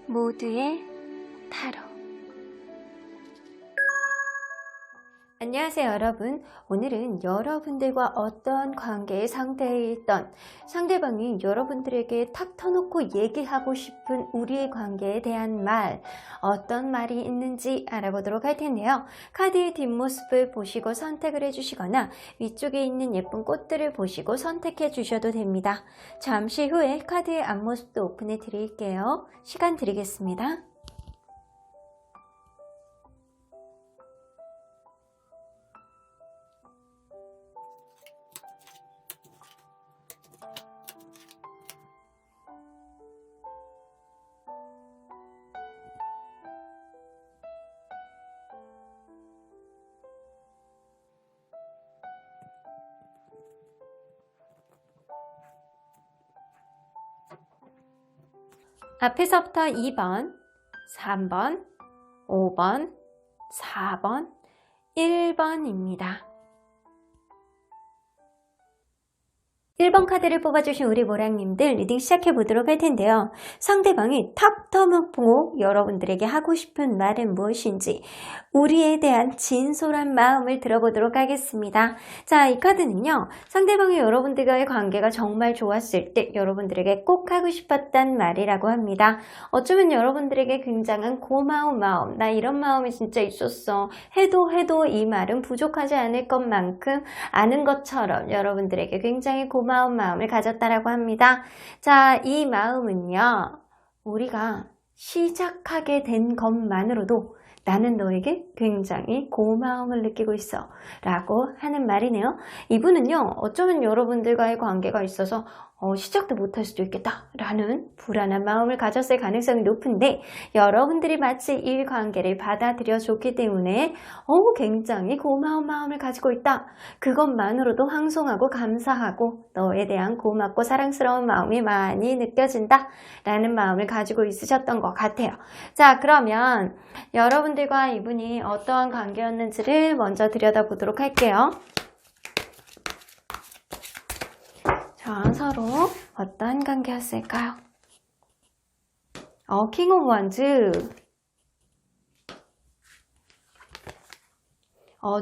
모두의 타로. 안녕하세요 여러분. 오늘은 여러분들과 어떤 관계의 상태에 있던 상대방이 여러분들에게 탁 터놓고 얘기하고 싶은 우리의 관계에 대한 말, 어떤 말이 있는지 알아보도록 할 텐데요. 카드의 뒷모습을 보시고 선택을 해주시거나 위쪽에 있는 예쁜 꽃들을 보시고 선택해 주셔도 됩니다. 잠시 후에 카드의 앞모습도 오픈해 드릴게요. 시간 드리겠습니다. 앞에서부터 2번, 3번, 5번, 4번, 1번입니다. 1번 카드를 뽑아주신 우리 모랑님들 리딩 시작해 보도록 할 텐데요. 상대방이 탁 터놓고 여러분들에게 하고 싶은 말은 무엇인지 우리에 대한 진솔한 마음을 들어보도록 하겠습니다. 자, 이 카드는요. 상대방이 여러분들과의 관계가 정말 좋았을 때 여러분들에게 꼭 하고 싶었단 말이라고 합니다. 어쩌면 여러분들에게 굉장한 고마운 마음, 나 이런 마음이 진짜 있었어. 해도 이 말은 부족하지 않을 것만큼 아는 것처럼 여러분들에게 굉장히 고마운 마음을 가졌다라고 합니다. 자, 이 마음은요. 우리가 시작하게 된 것만으로도 나는 너에게 굉장히 고마움을 느끼고 있어 라고 하는 말이네요. 이분은요. 어쩌면 여러분들과의 관계가 있어서 시작도 못할 수도 있겠다 라는 불안한 마음을 가졌을 가능성이 높은데 여러분들이 마치 이 관계를 받아들여 줬기 때문에 굉장히 고마운 마음을 가지고 있다. 그것만으로도 황송하고 감사하고 너에 대한 고맙고 사랑스러운 마음이 많이 느껴진다 라는 마음을 가지고 있으셨던 것 같아요. 자, 그러면 여러분들과 이분이 어떠한 관계였는지를 먼저 들여다보도록 할게요. 자, 서로 어떤 관계였을까요? 킹 오브 원즈.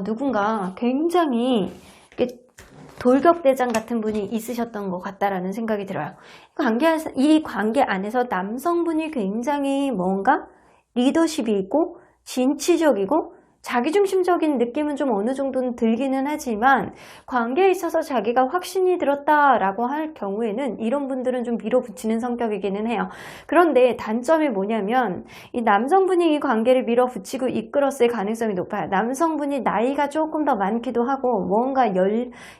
누군가 굉장히 돌격대장 같은 분이 있으셨던 것 같다라는 생각이 들어요. 이 관계 안에서 남성분이 굉장히 뭔가 리더십이 있고 진취적이고 자기중심적인 느낌은 좀 어느 정도는 들기는 하지만 관계에 있어서 자기가 확신이 들었다라고 할 경우에는 이런 분들은 좀 밀어붙이는 성격이기는 해요. 그런데 단점이 뭐냐면 이 남성분이 이 관계를 밀어붙이고 이끌었을 가능성이 높아요. 남성분이 나이가 조금 더 많기도 하고 뭔가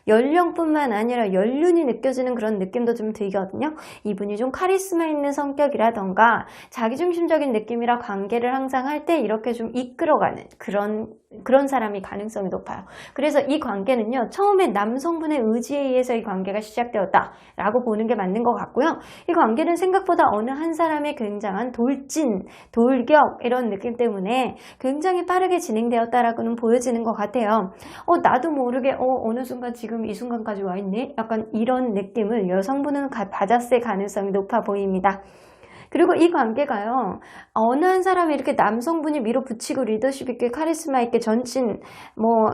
연령뿐만 아니라 연륜이 느껴지는 그런 느낌도 좀 들거든요. 이분이 좀 카리스마 있는 성격이라던가 자기중심적인 느낌이라 관계를 항상 할 때 이렇게 좀 이끌어가는 그런 사람이 가능성이 높아요. 그래서 이 관계는요. 처음에 남성분의 의지에 의해서 이 관계가 시작되었다라고 보는 게 맞는 것 같고요. 이 관계는 생각보다 어느 한 사람의 굉장한 돌격 이런 느낌 때문에 굉장히 빠르게 진행되었다라고는 보여지는 것 같아요. 나도 모르게 어느 순간 지금 이 순간까지 와 있네? 약간 이런 느낌을 여성분은 받았을 가능성이 높아 보입니다. 그리고 이 관계가요. 어느 한 사람이 이렇게 남성분이 밀어붙이고 리더십 있게 카리스마 있게 전진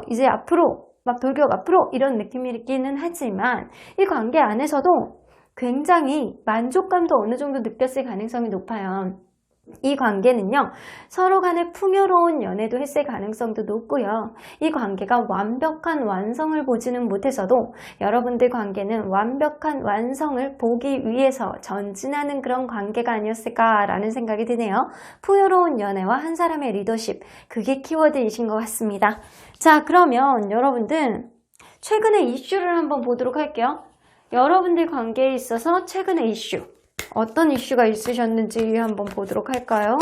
이제 앞으로 막 돌격 앞으로 이런 느낌이기는 하지만 이 관계 안에서도 굉장히 만족감도 어느 정도 느꼈을 가능성이 높아요. 이 관계는요. 서로 간에 풍요로운 연애도 했을 가능성도 높고요. 이 관계가 완벽한 완성을 보지는 못해서도 여러분들 관계는 완벽한 완성을 보기 위해서 전진하는 그런 관계가 아니었을까라는 생각이 드네요. 풍요로운 연애와 한 사람의 리더십, 그게 키워드이신 것 같습니다. 자, 그러면 여러분들 최근의 이슈를 한번 보도록 할게요. 여러분들 관계에 있어서 최근의 이슈 어떤 이슈가 있으셨는지 한번 보도록 할까요?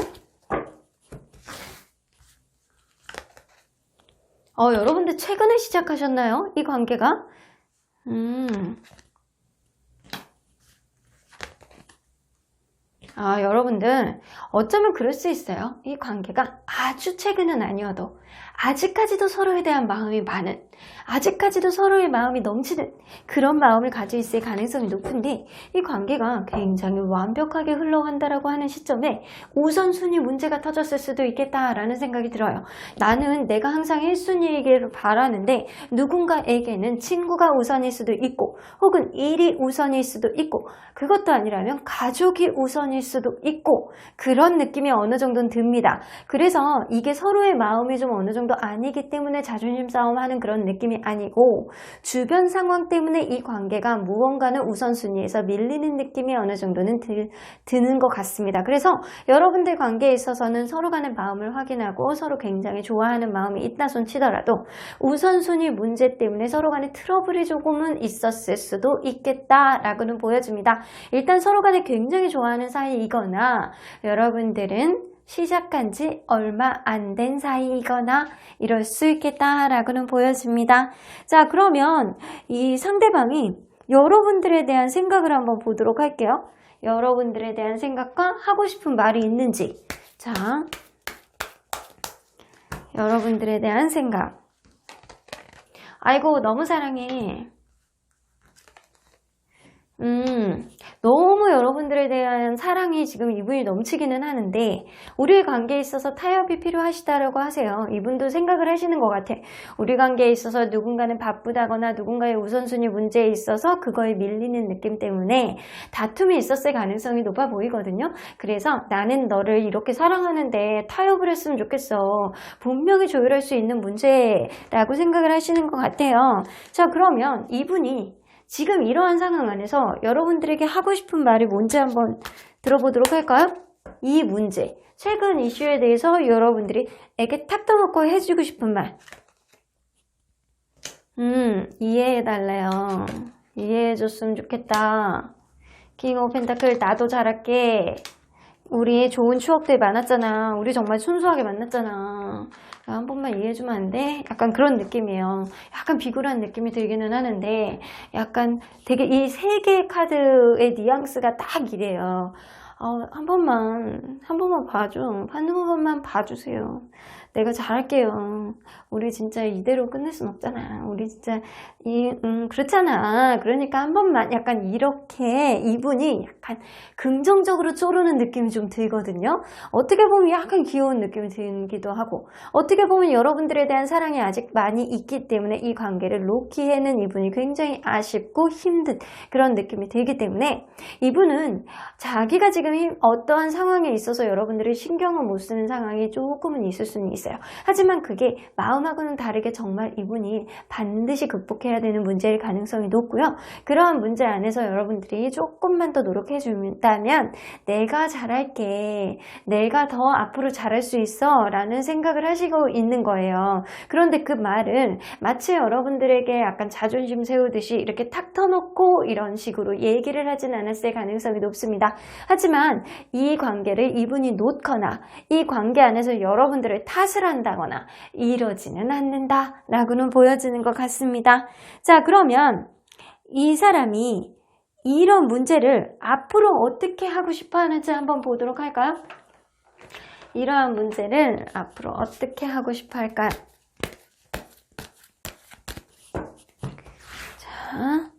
여러분들 최근에 시작하셨나요? 이 관계가? 여러분들 어쩌면 그럴 수 있어요. 이 관계가 아주 최근은 아니어도 아직까지도 서로에 대한 마음이 많은, 아직까지도 서로의 마음이 넘치는 그런 마음을 가지고 있을 가능성이 높은데, 이 관계가 굉장히 완벽하게 흘러간다라고 하는 시점에 우선순위 문제가 터졌을 수도 있겠다라는 생각이 들어요. 나는 내가 항상 1순위이기를 바라는데 누군가에게는 친구가 우선일 수도 있고, 혹은 일이 우선일 수도 있고, 그것도 아니라면 가족이 우선일 수도 있고, 그런 느낌이 어느 정도는 듭니다. 그래서 이게 서로의 마음이 좀 어느 정도 아니기 때문에 자존심 싸움하는 그런 느낌이 아니고, 주변 상황 때문에 이 관계가 무언가는 우선순위에서 밀리는 느낌이 어느 정도는 드는 것 같습니다. 그래서 여러분들 관계에 있어서는 서로 간의 마음을 확인하고 서로 굉장히 좋아하는 마음이 있다 손 치더라도 우선순위 문제 때문에 서로 간의 트러블이 조금은 있었을 수도 있겠다라고는 보여집니다. 일단 서로 간에 굉장히 좋아하는 사이이거나, 여러분들은 시작한 지 얼마 안 된 사이이거나 이럴 수 있겠다라고는 보여집니다. 자, 그러면 이 상대방이 여러분들에 대한 생각을 한번 보도록 할게요. 여러분들에 대한 생각과 하고 싶은 말이 있는지. 자, 여러분들에 대한 생각. 아이고, 너무 사랑해. 너무 여러분들에 대한 사랑이 지금 이분이 넘치기는 하는데, 우리의 관계에 있어서 타협이 필요하시다라고 하세요. 이분도 생각을 하시는 것 같아. 우리 관계에 있어서 누군가는 바쁘다거나 누군가의 우선순위 문제에 있어서 그거에 밀리는 느낌 때문에 다툼이 있었을 가능성이 높아 보이거든요. 그래서 나는 너를 이렇게 사랑하는데 타협을 했으면 좋겠어. 분명히 조율할 수 있는 문제라고 생각을 하시는 것 같아요. 자, 그러면 이분이 지금 이러한 상황 안에서 여러분들에게 하고 싶은 말이 뭔지 한번 들어보도록 할까요? 이 문제, 최근 이슈에 대해서 여러분들이 에게 탁 떠놓고 해주고 싶은 말. 이해해달래요. 이해해줬으면 좋겠다. 킹 오브 펜타클, 나도 잘할게. 우리 좋은 추억들 많았잖아. 우리 정말 순수하게 만났잖아. 한 번만 이해해주면 안 돼? 약간 그런 느낌이에요. 약간 비굴한 느낌이 들기는 하는데, 약간 되게 이 세 개의 카드의 뉘앙스가 딱 이래요. 한 번만 봐줘. 한 번만 봐주세요. 내가 잘할게요. 우리 진짜 이대로 끝낼 순 없잖아. 우리 진짜 그렇잖아. 그러니까 한 번만, 약간 이렇게 이분이 약간 긍정적으로 쪼르는 느낌이 좀 들거든요. 어떻게 보면 약간 귀여운 느낌이 들기도 하고, 어떻게 보면 여러분들에 대한 사랑이 아직 많이 있기 때문에 이 관계를 놓기에는 이분이 굉장히 아쉽고 힘든 그런 느낌이 들기 때문에, 이분은 자기가 지금 어떠한 상황에 있어서 여러분들이 신경을 못 쓰는 상황이 조금은 있을 수는 있어요. 하지만 그게 마음하고는 다르게 정말 이분이 반드시 극복해야 되는 문제일 가능성이 높고요. 그러한 문제 안에서 여러분들이 조금만 더 노력해 준다면 내가 잘할게, 내가 더 앞으로 잘할 수 있어 라는 생각을 하시고 있는 거예요. 그런데 그 말은 마치 여러분들에게 약간 자존심 세우듯이 이렇게 탁 터놓고 이런 식으로 얘기를 하진 않았을 가능성이 높습니다. 하지만 이 관계를 이분이 놓거나 이 관계 안에서 여러분들을 탓을 한다거나 이러지는 않는다 라고는 보여지는 것 같습니다. 자, 그러면 이 사람이 이런 문제를 앞으로 어떻게 하고 싶어 하는지 한번 보도록 할까요? 이러한 문제를 앞으로 어떻게 하고 싶어 할까요? 자,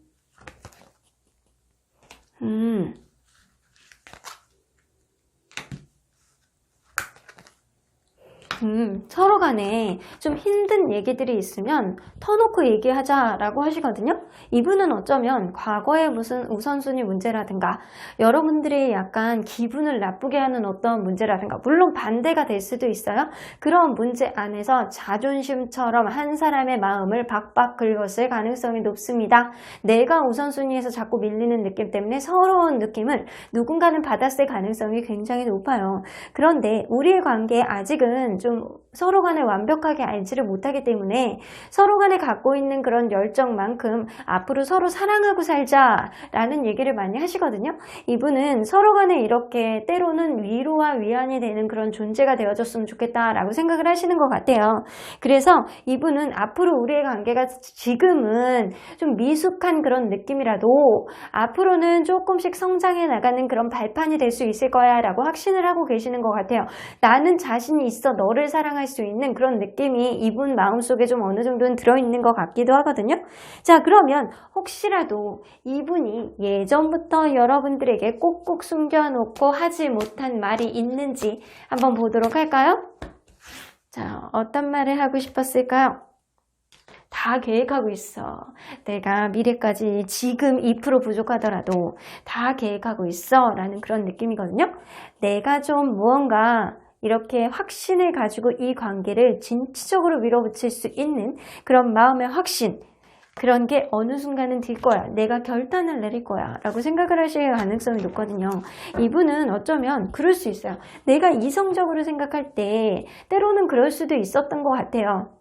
서로 간에 좀 힘든 얘기들이 있으면 터놓고 얘기하자라고 하시거든요. 이분은 어쩌면 과거의 무슨 우선순위 문제라든가 여러분들이 약간 기분을 나쁘게 하는 어떤 문제라든가, 물론 반대가 될 수도 있어요. 그런 문제 안에서 자존심처럼 한 사람의 마음을 박박 긁었을 가능성이 높습니다. 내가 우선순위에서 자꾸 밀리는 느낌 때문에 서러운 느낌을 누군가는 받았을 가능성이 굉장히 높아요. 그런데 우리의 관계에 아직은 좀 서로 간에 완벽하게 알지를 못하기 때문에 서로 간에 갖고 있는 그런 열정만큼 앞으로 서로 사랑하고 살자라는 얘기를 많이 하시거든요. 이분은 서로 간에 이렇게 때로는 위로와 위안이 되는 그런 존재가 되어줬으면 좋겠다라고 생각을 하시는 것 같아요. 그래서 이분은 앞으로 우리의 관계가 지금은 좀 미숙한 그런 느낌이라도 앞으로는 조금씩 성장해 나가는 그런 발판이 될 수 있을 거야 라고 확신을 하고 계시는 것 같아요. 나는 자신이 있어, 너를 사랑할 수 있는 그런 느낌이 이분 마음속에 좀 어느 정도는 들어있는 것 같기도 하거든요. 자, 그러면 혹시라도 이분이 예전부터 여러분들에게 꼭꼭 숨겨놓고 하지 못한 말이 있는지 한번 보도록 할까요? 자, 어떤 말을 하고 싶었을까요? 다 계획하고 있어. 내가 미래까지 지금 2% 부족하더라도 다 계획하고 있어 라는 그런 느낌이거든요. 내가 좀 무언가 이렇게 확신을 가지고 이 관계를 진취적으로 밀어붙일 수 있는 그런 마음의 확신, 그런 게 어느 순간은 들 거야. 내가 결단을 내릴 거야 라고 생각을 하실 가능성이 높거든요. 이분은 어쩌면 그럴 수 있어요. 내가 이성적으로 생각할 때 때로는 그럴 수도 있었던 것 같아요.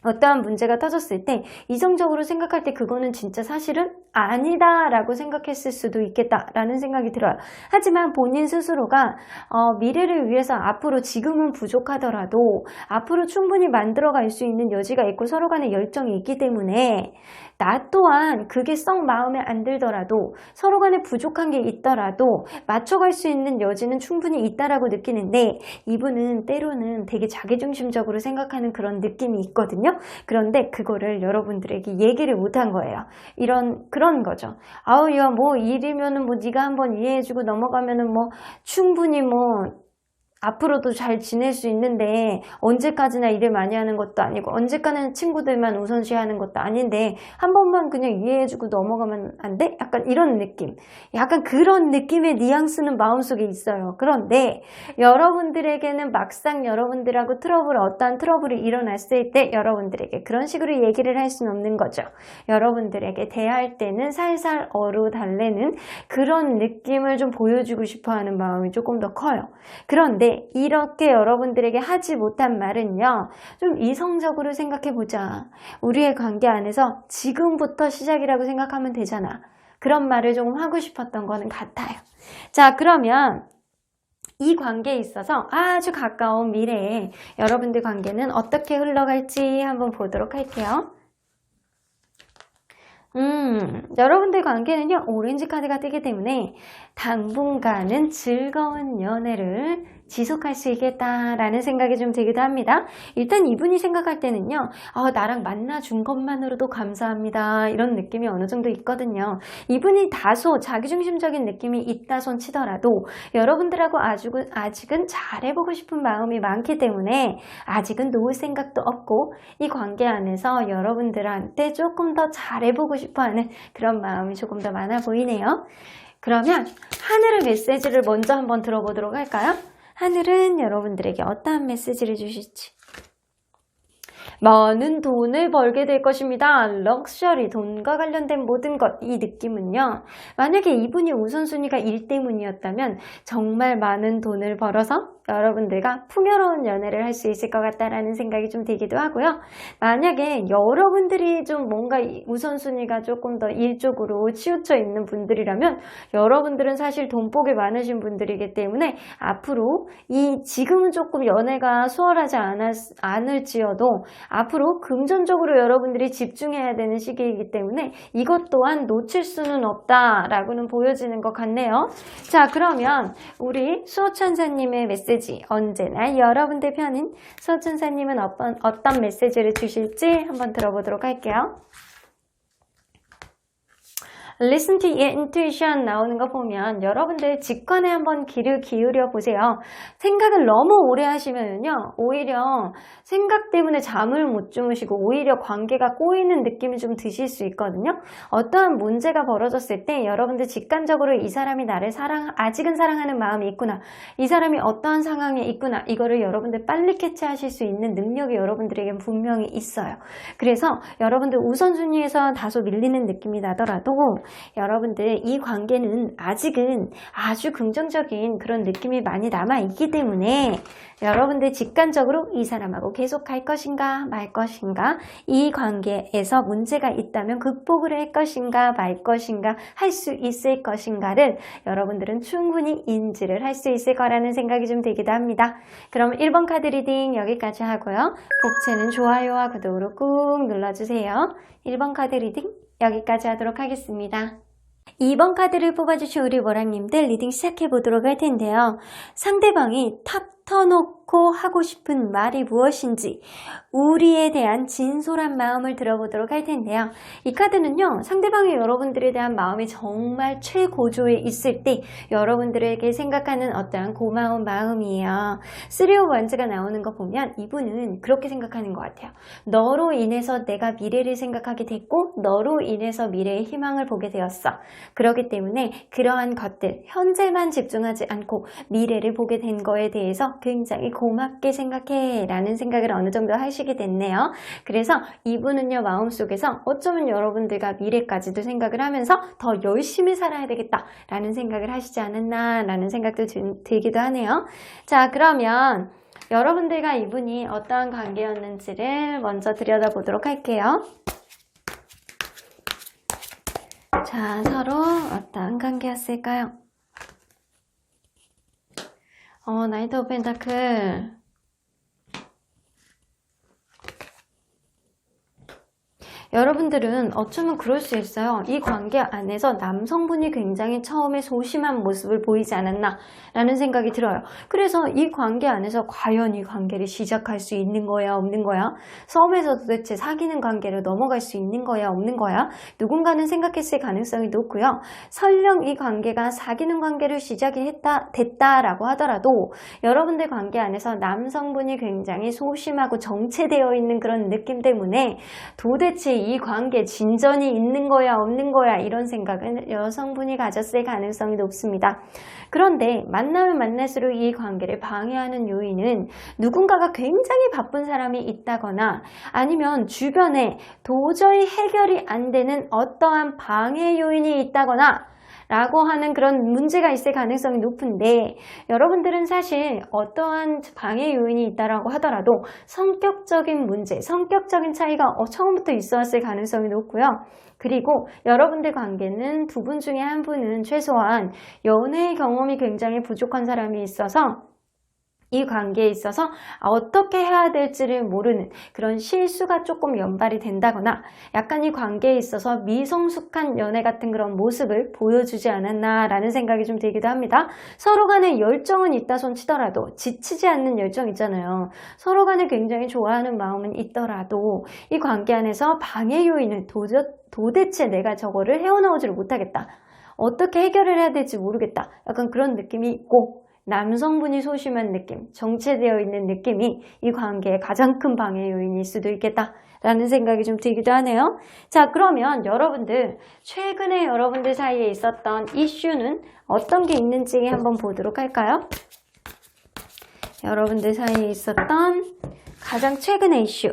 어떠한 문제가 터졌을 때 이성적으로 생각할 때 그거는 진짜 사실은 아니다 라고 생각했을 수도 있겠다 라는 생각이 들어요. 하지만 본인 스스로가 미래를 위해서 앞으로 지금은 부족하더라도 앞으로 충분히 만들어갈 수 있는 여지가 있고 서로 간의 열정이 있기 때문에 나 또한 그게 썩 마음에 안 들더라도 서로 간에 부족한 게 있더라도 맞춰갈 수 있는 여지는 충분히 있다라고 느끼는데, 이분은 때로는 되게 자기중심적으로 생각하는 그런 느낌이 있거든요. 그런데 그거를 여러분들에게 얘기를 못한 거예요. 그런 거죠. 아우, 야, 뭐 일이면은 뭐 네가 한번 이해해주고 넘어가면은 뭐 충분히 뭐 앞으로도 잘 지낼 수 있는데 언제까지나 일을 많이 하는 것도 아니고 언제까지나 친구들만 우선시하는 것도 아닌데 한 번만 그냥 이해해주고 넘어가면 안 돼? 약간 이런 느낌. 약간 그런 느낌의 뉘앙스는 마음속에 있어요. 그런데 여러분들에게는 막상 여러분들하고 어떠한 트러블이 일어났을 때 여러분들에게 그런 식으로 얘기를 할 수는 없는 거죠. 여러분들에게 대할 때는 살살 어루달래는 그런 느낌을 좀 보여주고 싶어하는 마음이 조금 더 커요. 그런데 이렇게 여러분들에게 하지 못한 말은요, 좀 이성적으로 생각해보자. 우리의 관계 안에서 지금부터 시작이라고 생각하면 되잖아. 그런 말을 조금 하고 싶었던 거는 같아요. 자, 그러면 이 관계에 있어서 아주 가까운 미래에 여러분들 관계는 어떻게 흘러갈지 한번 보도록 할게요. 여러분들 관계는요, 오렌지 카드가 뜨기 때문에 당분간은 즐거운 연애를 지속할 수 있겠다라는 생각이 좀 들기도 합니다. 일단 이분이 생각할 때는요, 나랑 만나준 것만으로도 감사합니다. 이런 느낌이 어느 정도 있거든요. 이분이 다소 자기중심적인 느낌이 있다 손 치더라도 여러분들하고 아직은 잘해보고 싶은 마음이 많기 때문에 아직은 놓을 생각도 없고 이 관계 안에서 여러분들한테 조금 더 잘해보고 싶어하는 그런 마음이 조금 더 많아 보이네요. 그러면 하늘의 메시지를 먼저 한번 들어보도록 할까요? 하늘은 여러분들에게 어떠한 메시지를 주실지. 많은 돈을 벌게 될 것입니다. 럭셔리, 돈과 관련된 모든 것, 이 느낌은요, 만약에 이분이 우선순위가 일 때문이었다면 정말 많은 돈을 벌어서 여러분들과 풍요로운 연애를 할 수 있을 것 같다라는 생각이 좀 들기도 하고요. 만약에 여러분들이 좀 뭔가 우선순위가 조금 더 일 쪽으로 치우쳐 있는 분들이라면 여러분들은 사실 돈복이 많으신 분들이기 때문에 앞으로 지금은 조금 연애가 수월하지 않을지어도 앞으로 금전적으로 여러분들이 집중해야 되는 시기이기 때문에 이것 또한 놓칠 수는 없다라고는 보여지는 것 같네요. 자, 그러면 우리 수호천사님의 메시지, 언제나 여러분들 편인 수호천사님은 어떤 메시지를 주실지 한번 들어보도록 할게요. Listen to your intuition 나오는 거 보면 여러분들 직관에 한번 귀를 기울여 보세요. 생각을 너무 오래 하시면요, 오히려 생각 때문에 잠을 못 주무시고 오히려 관계가 꼬이는 느낌이 좀 드실 수 있거든요. 어떠한 문제가 벌어졌을 때 여러분들 직관적으로 이 사람이 나를 아직은 사랑하는 마음이 있구나, 이 사람이 어떠한 상황에 있구나, 이거를 여러분들 빨리 캐치하실 수 있는 능력이 여러분들에겐 분명히 있어요. 그래서 여러분들 우선순위에서 다소 밀리는 느낌이 나더라도 여러분들 이 관계는 아직은 아주 긍정적인 그런 느낌이 많이 남아있기 때문에 여러분들 직관적으로 이 사람하고 계속 갈 것인가 말 것인가, 이 관계에서 문제가 있다면 극복을 할 것인가 말 것인가, 할 수 있을 것인가를 여러분들은 충분히 인지를 할 수 있을 거라는 생각이 좀 들기도 합니다. 그럼 1번 카드 리딩 여기까지 하고요. 복채는 좋아요와 구독으로 꾹 눌러주세요. 1번 카드 리딩 여기까지 하도록 하겠습니다. 2번 카드를 뽑아주신 우리 모랑님들 리딩 시작해보도록 할 텐데요. 상대방이 탑 터놓고 하고 싶은 말이 무엇인지 우리에 대한 진솔한 마음을 들어보도록 할 텐데요. 이 카드는요, 상대방이 여러분들에 대한 마음이 정말 최고조에 있을 때 여러분들에게 생각하는 어떠한 고마운 마음이에요. 3 of Wands가 나오는 거 보면 이분은 그렇게 생각하는 것 같아요. 너로 인해서 내가 미래를 생각하게 됐고 너로 인해서 미래의 희망을 보게 되었어. 그렇기 때문에 그러한 것들, 현재만 집중하지 않고 미래를 보게 된 거에 대해서 굉장히 고맙게 생각해 라는 생각을 어느 정도 하시게 됐네요. 그래서 이분은요, 마음속에서 어쩌면 여러분들과 미래까지도 생각을 하면서 더 열심히 살아야 되겠다 라는 생각을 하시지 않았나 라는 생각도 들기도 하네요. 자, 그러면 여러분들과 이분이 어떠한 관계였는지를 먼저 들여다보도록 할게요. 자, 서로 어떠한 관계였을까요? 나이트 오브 펜타클. 여러분들은 어쩌면 그럴 수 있어요. 이 관계 안에서 남성분이 굉장히 처음에 소심한 모습을 보이지 않았나 라는 생각이 들어요. 그래서 이 관계 안에서 과연 이 관계를 시작할 수 있는 거야, 없는 거야? 처음에서 도대체 사귀는 관계로 넘어갈 수 있는 거야, 없는 거야? 누군가는 생각했을 가능성이 높고요. 설령 이 관계가 사귀는 관계를 시작이 됐다라고 하더라도 여러분들 관계 안에서 남성분이 굉장히 소심하고 정체되어 있는 그런 느낌 때문에 도대체 이 관계 진전이 있는 거야 없는 거야 이런 생각은 여성분이 가졌을 가능성이 높습니다. 그런데 만나면 만날수록 이 관계를 방해하는 요인은 누군가가 굉장히 바쁜 사람이 있다거나 아니면 주변에 도저히 해결이 안 되는 어떠한 방해 요인이 있다거나 라고 하는 그런 문제가 있을 가능성이 높은데 여러분들은 사실 어떠한 방해 요인이 있다라고 하더라도 성격적인 문제, 성격적인 차이가 처음부터 있어왔을 가능성이 높고요. 그리고 여러분들 관계는 두 분 중에 한 분은 최소한 연애 경험이 굉장히 부족한 사람이 있어서 이 관계에 있어서 어떻게 해야 될지를 모르는 그런 실수가 조금 연발이 된다거나 약간 이 관계에 있어서 미성숙한 연애 같은 그런 모습을 보여주지 않았나라는 생각이 좀 들기도 합니다. 서로 간에 열정은 있다 손 치더라도 지치지 않는 열정 있잖아요. 서로 간에 굉장히 좋아하는 마음은 있더라도 이 관계 안에서 방해 요인을 도대체 내가 저거를 헤어나오지를 못하겠다. 어떻게 해결을 해야 될지 모르겠다. 약간 그런 느낌이 있고 남성분이 소심한 느낌, 정체되어 있는 느낌이 이 관계의 가장 큰 방해 요인일 수도 있겠다라는 생각이 좀 들기도 하네요. 자, 그러면 여러분들 최근에 여러분들 사이에 있었던 이슈는 어떤 게 있는지 한번 보도록 할까요? 여러분들 사이에 있었던 가장 최근의 이슈.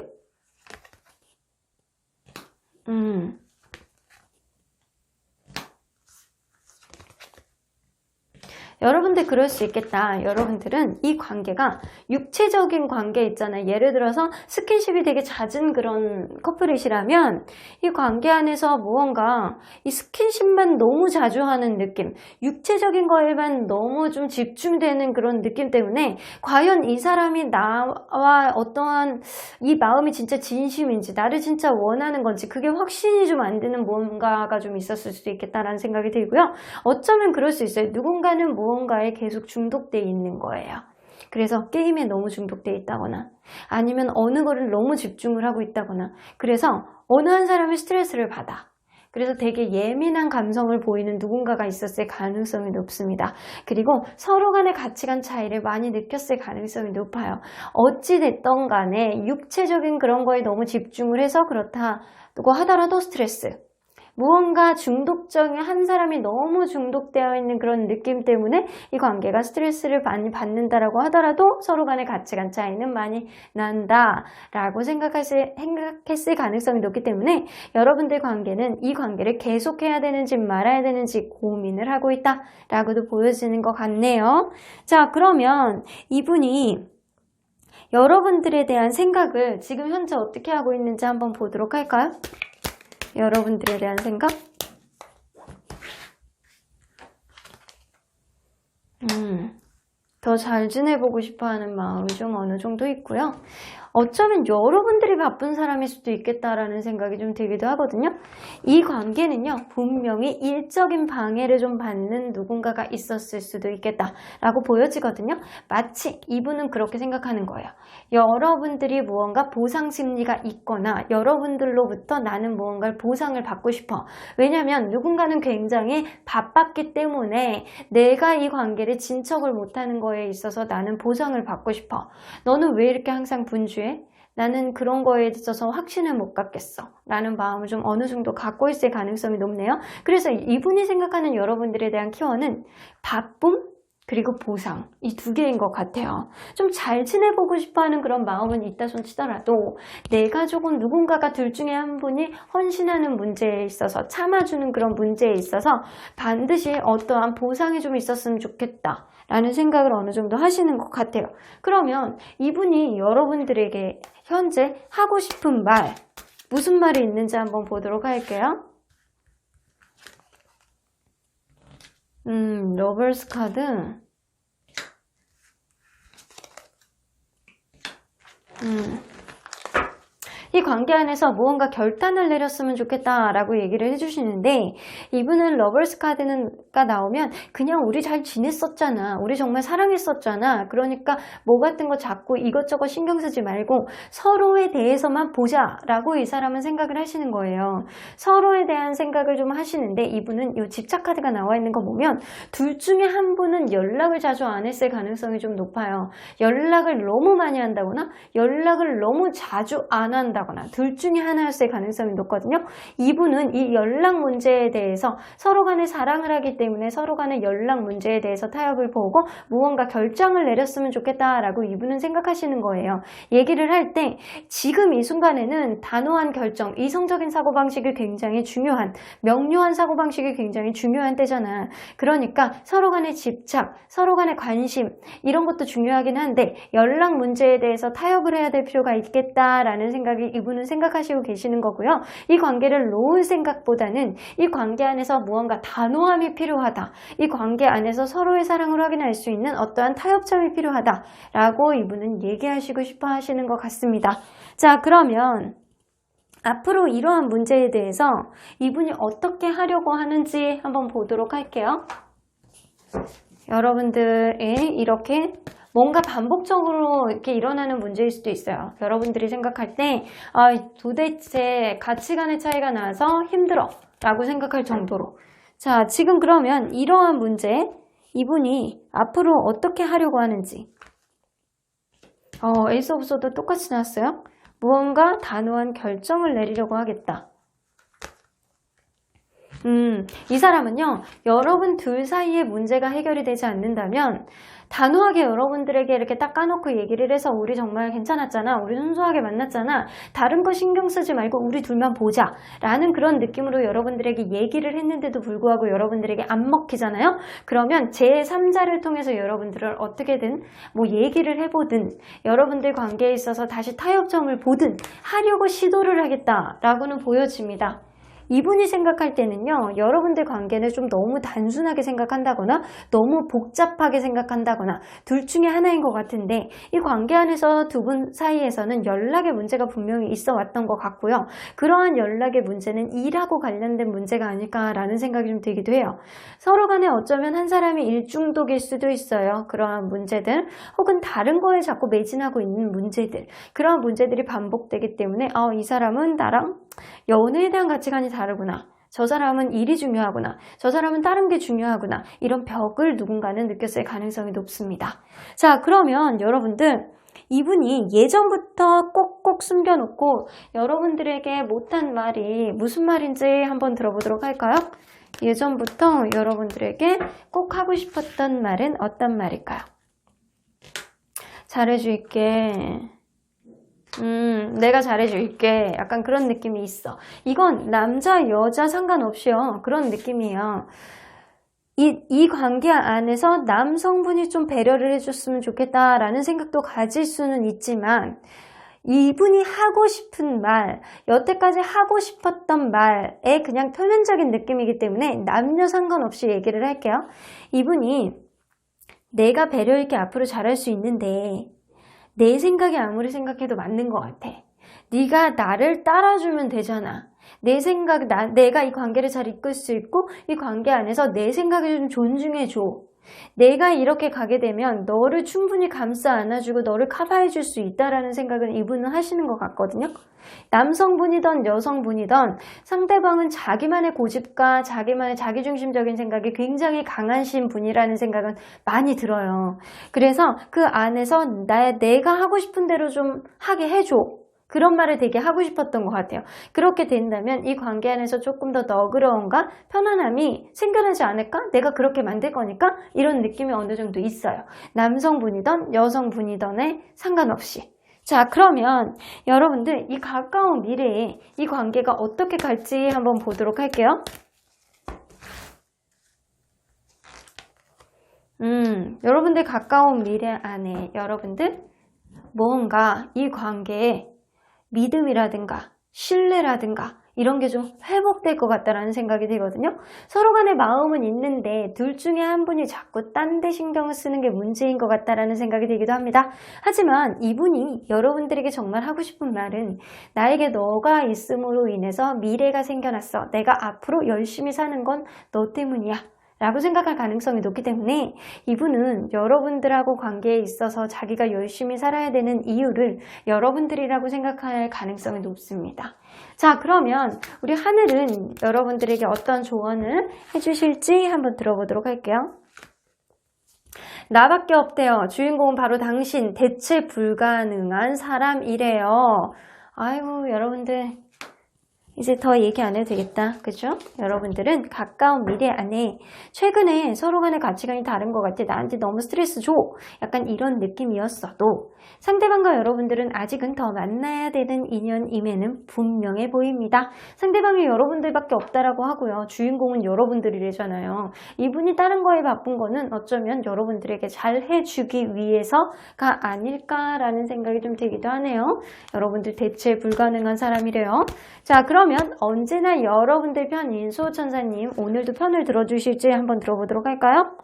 여러분들 그럴 수 있겠다. 여러분들은 이 관계가 육체적인 관계 있잖아요. 예를 들어서 스킨십이 되게 잦은 그런 커플이시라면 이 관계 안에서 무언가 이 스킨십만 너무 자주 하는 느낌, 육체적인 거에만 너무 좀 집중되는 그런 느낌 때문에 과연 이 사람이 나와 어떠한 이 마음이 진짜 진심인지 나를 진짜 원하는 건지 그게 확신이 좀 안 되는 뭔가가 좀 있었을 수도 있겠다라는 생각이 들고요. 어쩌면 그럴 수 있어요. 누군가는 무언가에 계속 중독되어 있는 거예요. 그래서 게임에 너무 중독되어 있다거나 아니면 어느 거를 너무 집중을 하고 있다거나 그래서 어느 한 사람이 스트레스를 받아. 그래서 되게 예민한 감성을 보이는 누군가가 있었을 가능성이 높습니다. 그리고 서로 간의 가치관 차이를 많이 느꼈을 가능성이 높아요. 어찌됐던 간에 육체적인 그런 거에 너무 집중을 해서 그렇다고 하더라도 스트레스. 무언가 중독적인 한 사람이 너무 중독되어 있는 그런 느낌 때문에 이 관계가 스트레스를 많이 받는다라고 하더라도 서로 간의 가치관 차이는 많이 난다라고 생각했을 가능성이 높기 때문에 여러분들 관계는 이 관계를 계속해야 되는지 말아야 되는지 고민을 하고 있다라고도 보여지는 것 같네요. 자, 그러면 이분이 여러분들에 대한 생각을 지금 현재 어떻게 하고 있는지 한번 보도록 할까요? 여러분들에 대한 생각? 더 잘 지내보고 싶어 하는 마음이 좀 어느 정도 있고요. 어쩌면 여러분들이 바쁜 사람일 수도 있겠다라는 생각이 좀 들기도 하거든요. 이 관계는요, 분명히 일적인 방해를 좀 받는 누군가가 있었을 수도 있겠다라고 보여지거든요. 마치 이분은 그렇게 생각하는 거예요. 여러분들이 무언가 보상 심리가 있거나 여러분들로부터 나는 무언가를 보상을 받고 싶어. 왜냐하면 누군가는 굉장히 바빴기 때문에 내가 이 관계를 진척을 못하는 거에 있어서 나는 보상을 받고 싶어. 너는 왜 이렇게 항상 분주해? 나는 그런 거에 있어서 확신을 못 갖겠어 라는 마음을 좀 어느 정도 갖고 있을 가능성이 높네요. 그래서 이분이 생각하는 여러분들에 대한 키워드는 바쁨 그리고 보상, 이 두 개인 것 같아요. 좀 잘 지내보고 싶어하는 그런 마음은 있다 손 치더라도 내가 조금 누군가가 둘 중에 한 분이 헌신하는 문제에 있어서 참아주는 그런 문제에 있어서 반드시 어떠한 보상이 좀 있었으면 좋겠다 라는 생각을 어느 정도 하시는 것 같아요. 그러면 이분이 여러분들에게 현재 하고 싶은 말, 무슨 말이 있는지 한번 보도록 할게요. 러버스 카드. 이 관계 안에서 무언가 결단을 내렸으면 좋겠다라고 얘기를 해주시는데 이분은 러버스 카드가 나오면 그냥 우리 잘 지냈었잖아. 우리 정말 사랑했었잖아. 그러니까 뭐 같은 거 자꾸 이것저것 신경 쓰지 말고 서로에 대해서만 보자 라고 이 사람은 생각을 하시는 거예요. 서로에 대한 생각을 좀 하시는데 이분은 이 집착 카드가 나와 있는 거 보면 둘 중에 한 분은 연락을 자주 안 했을 가능성이 좀 높아요. 연락을 너무 많이 한다거나 연락을 너무 자주 안 한다거나 둘 중에 하나였을 가능성이 높거든요. 이분은 이 연락 문제에 대해서 서로 간에 사랑을 하기 때문에 서로 간의 연락 문제에 대해서 타협을 보고 무언가 결정을 내렸으면 좋겠다라고 이분은 생각하시는 거예요. 얘기를 할 때 지금 이 순간에는 단호한 결정, 이성적인 사고방식이 굉장히 중요한, 명료한 사고방식이 굉장히 중요한 때잖아. 그러니까 서로 간의 집착, 서로 간의 관심 이런 것도 중요하긴 한데 연락 문제에 대해서 타협을 해야 될 필요가 있겠다라는 생각이 이분은 생각하시고 계시는 거고요. 이 관계를 놓을 생각보다는 이 관계 안에서 무언가 단호함이 필요하다. 이 관계 안에서 서로의 사랑을 확인할 수 있는 어떠한 타협점이 필요하다라고 이분은 얘기하시고 싶어 하시는 것 같습니다. 자, 그러면 앞으로 이러한 문제에 대해서 이분이 어떻게 하려고 하는지 한번 보도록 할게요. 여러분들의 이렇게 뭔가 반복적으로 이렇게 일어나는 문제일 수도 있어요. 여러분들이 생각할 때 도대체 가치관의 차이가 나서 힘들어 라고 생각할 정도로. 자, 지금 그러면 이러한 문제 이분이 앞으로 어떻게 하려고 하는지. 에이스 오브 소드 똑같이 나왔어요. 무언가 단호한 결정을 내리려고 하겠다. 이 사람은요, 여러분 둘 사이의 문제가 해결이 되지 않는다면 단호하게 여러분들에게 이렇게 딱 까놓고 얘기를 해서 우리 정말 괜찮았잖아, 우리 순수하게 만났잖아, 다른 거 신경 쓰지 말고 우리 둘만 보자 라는 그런 느낌으로 여러분들에게 얘기를 했는데도 불구하고 여러분들에게 안 먹히잖아요. 그러면 제3자를 통해서 여러분들을 어떻게든 뭐 얘기를 해보든 여러분들 관계에 있어서 다시 타협점을 보든 하려고 시도를 하겠다라고는 보여집니다. 이분이 생각할 때는요, 여러분들 관계는 좀 너무 단순하게 생각한다거나 너무 복잡하게 생각한다거나 둘 중에 하나인 것 같은데 이 관계 안에서 두 분 사이에서는 연락의 문제가 분명히 있어 왔던 것 같고요. 그러한 연락의 문제는 일하고 관련된 문제가 아닐까라는 생각이 좀 들기도 해요. 서로 간에 어쩌면 한 사람이 일중독일 수도 있어요. 그러한 문제들 혹은 다른 거에 자꾸 매진하고 있는 문제들, 그러한 문제들이 반복되기 때문에 이 사람은 나랑 연애에 대한 가치관이 다르구나, 저 사람은 일이 중요하구나, 저 사람은 다른 게 중요하구나, 이런 벽을 누군가는 느꼈을 가능성이 높습니다. 자, 그러면 여러분들 이분이 예전부터 꼭꼭 숨겨놓고 여러분들에게 못한 말이 무슨 말인지 한번 들어보도록 할까요? 예전부터 여러분들에게 꼭 하고 싶었던 말은 어떤 말일까요? 잘해줄게, 내가 잘해줄게, 약간 그런 느낌이 있어. 이건 남자 여자 상관없이요, 그런 느낌이에요. 이 관계 안에서 남성분이 좀 배려를 해줬으면 좋겠다라는 생각도 가질 수는 있지만 이분이 하고 싶은 말, 여태까지 하고 싶었던 말의 그냥 표면적인 느낌이기 때문에 남녀 상관없이 얘기를 할게요. 이분이 내가 배려 있게 앞으로 잘할 수 있는데 내 생각이 아무리 생각해도 맞는 것 같아. 네가 나를 따라주면 되잖아. 내 생각, 내가 이 관계를 잘 이끌 수 있고 이 관계 안에서 내 생각을 좀 존중해줘. 내가 이렇게 가게 되면 너를 충분히 감싸 안아주고 너를 커버해 줄 수 있다라는 생각을 이분은 하시는 것 같거든요. 남성분이든 여성분이든 상대방은 자기만의 고집과 자기만의 자기중심적인 생각이 굉장히 강하신 분이라는 생각은 많이 들어요. 그래서 그 안에서 내가 하고 싶은 대로 좀 하게 해줘. 그런 말을 되게 하고 싶었던 것 같아요. 그렇게 된다면 이 관계 안에서 조금 더 너그러움과 편안함이 생겨나지 않을까? 내가 그렇게 만들 거니까? 이런 느낌이 어느 정도 있어요. 남성분이든 여성분이든에 상관없이. 자, 그러면 여러분들 이 가까운 미래에 이 관계가 어떻게 갈지 한번 보도록 할게요. 여러분들 가까운 미래 안에 여러분들 뭔가 이 관계에 믿음이라든가 신뢰라든가 이런 게 좀 회복될 것 같다라는 생각이 들거든요. 서로 간의 마음은 있는데 둘 중에 한 분이 자꾸 딴 데 신경을 쓰는 게 문제인 것 같다라는 생각이 들기도 합니다. 하지만 이분이 여러분들에게 정말 하고 싶은 말은 나에게 너가 있음으로 인해서 미래가 생겨났어. 내가 앞으로 열심히 사는 건 너 때문이야. 라고 생각할 가능성이 높기 때문에 이분은 여러분들하고 관계에 있어서 자기가 열심히 살아야 되는 이유를 여러분들이라고 생각할 가능성이 높습니다. 자, 그러면 우리 하늘은 여러분들에게 어떤 조언을 해주실지 한번 들어보도록 할게요. 나밖에 없대요. 주인공은 바로 당신, 대체 불가능한 사람이래요. 아이고, 여러분들 이제 더 얘기 안 해도 되겠다. 그죠? 여러분들은 가까운 미래 안에 최근에 서로 간의 가치관이 다른 것 같아. 나한테 너무 스트레스 줘. 약간 이런 느낌이었어도 상대방과 여러분들은 아직은 더 만나야 되는 인연임에는 분명해 보입니다. 상대방이 여러분들밖에 없다라고 하고요. 주인공은 여러분들이래잖아요. 이분이 다른 거에 바쁜 거는 어쩌면 여러분들에게 잘 해주기 위해서가 아닐까라는 생각이 좀 들기도 하네요. 여러분들 대체 불가능한 사람이래요. 자, 그러면 언제나 여러분들 편인 수호천사님 오늘도 편을 들어주실지 한번 들어보도록 할까요?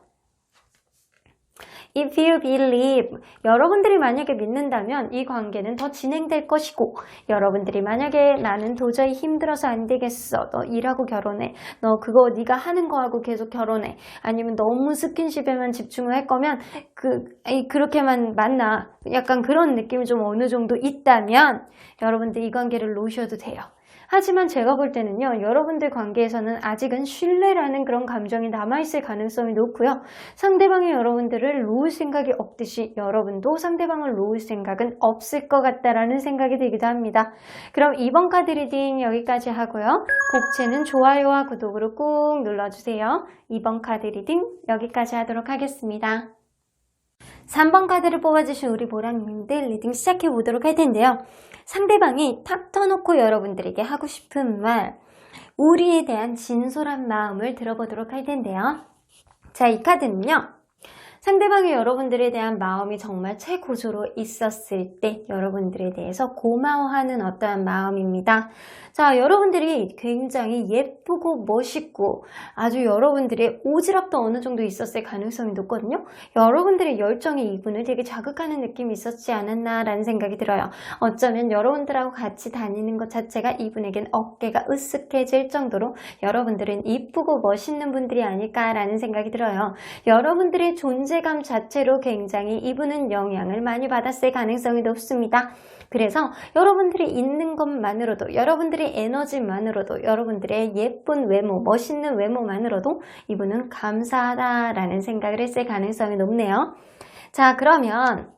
If you believe, 여러분들이 만약에 믿는다면 이 관계는 더 진행될 것이고 여러분들이 만약에 나는 도저히 힘들어서 안 되겠어. 너 일하고 결혼해. 너 그거 네가 하는 거하고 계속 결혼해. 아니면 너무 스킨십에만 집중을 할 거면 그렇게만 만나. 약간 그런 느낌이 좀 어느 정도 있다면 여러분들 이 관계를 놓으셔도 돼요. 하지만 제가 볼 때는요, 여러분들 관계에서는 아직은 신뢰라는 그런 감정이 남아있을 가능성이 높고요. 상대방이 여러분들을 놓을 생각이 없듯이 여러분도 상대방을 놓을 생각은 없을 것 같다라는 생각이 들기도 합니다. 그럼 이번 카드 리딩 여기까지 하고요. 곡채는 좋아요와 구독으로 꾹 눌러주세요. 이번 카드 리딩 여기까지 하도록 하겠습니다. 3번 카드를 뽑아주신 우리 보라님들 리딩 시작해 보도록 할 텐데요. 상대방이 탁 터놓고 여러분들에게 하고 싶은 말, 우리에 대한 진솔한 마음을 들어보도록 할 텐데요. 자, 이 카드는요. 상대방이 여러분들에 대한 마음이 정말 최고조로 있었을 때 여러분들에 대해서 고마워하는 어떠한 마음입니다. 자, 여러분들이 굉장히 예쁘고 멋있고 아주 여러분들의 오지랖도 어느 정도 있었을 가능성이 높거든요. 여러분들의 열정이 이분을 되게 자극하는 느낌이 있었지 않았나라는 생각이 들어요. 어쩌면 여러분들하고 같이 다니는 것 자체가 이분에겐 어깨가 으쓱해질 정도로 여러분들은 이쁘고 멋있는 분들이 아닐까라는 생각이 들어요. 여러분들의 존재감 자체로 굉장히 이분은 영향을 많이 받았을 가능성이 높습니다. 그래서 여러분들이 있는 것만으로도, 여러분들의 에너지만으로도, 여러분들의 예쁜 외모, 멋있는 외모만으로도 이분은 감사하다라는 생각을 했을 가능성이 높네요. 자, 그러면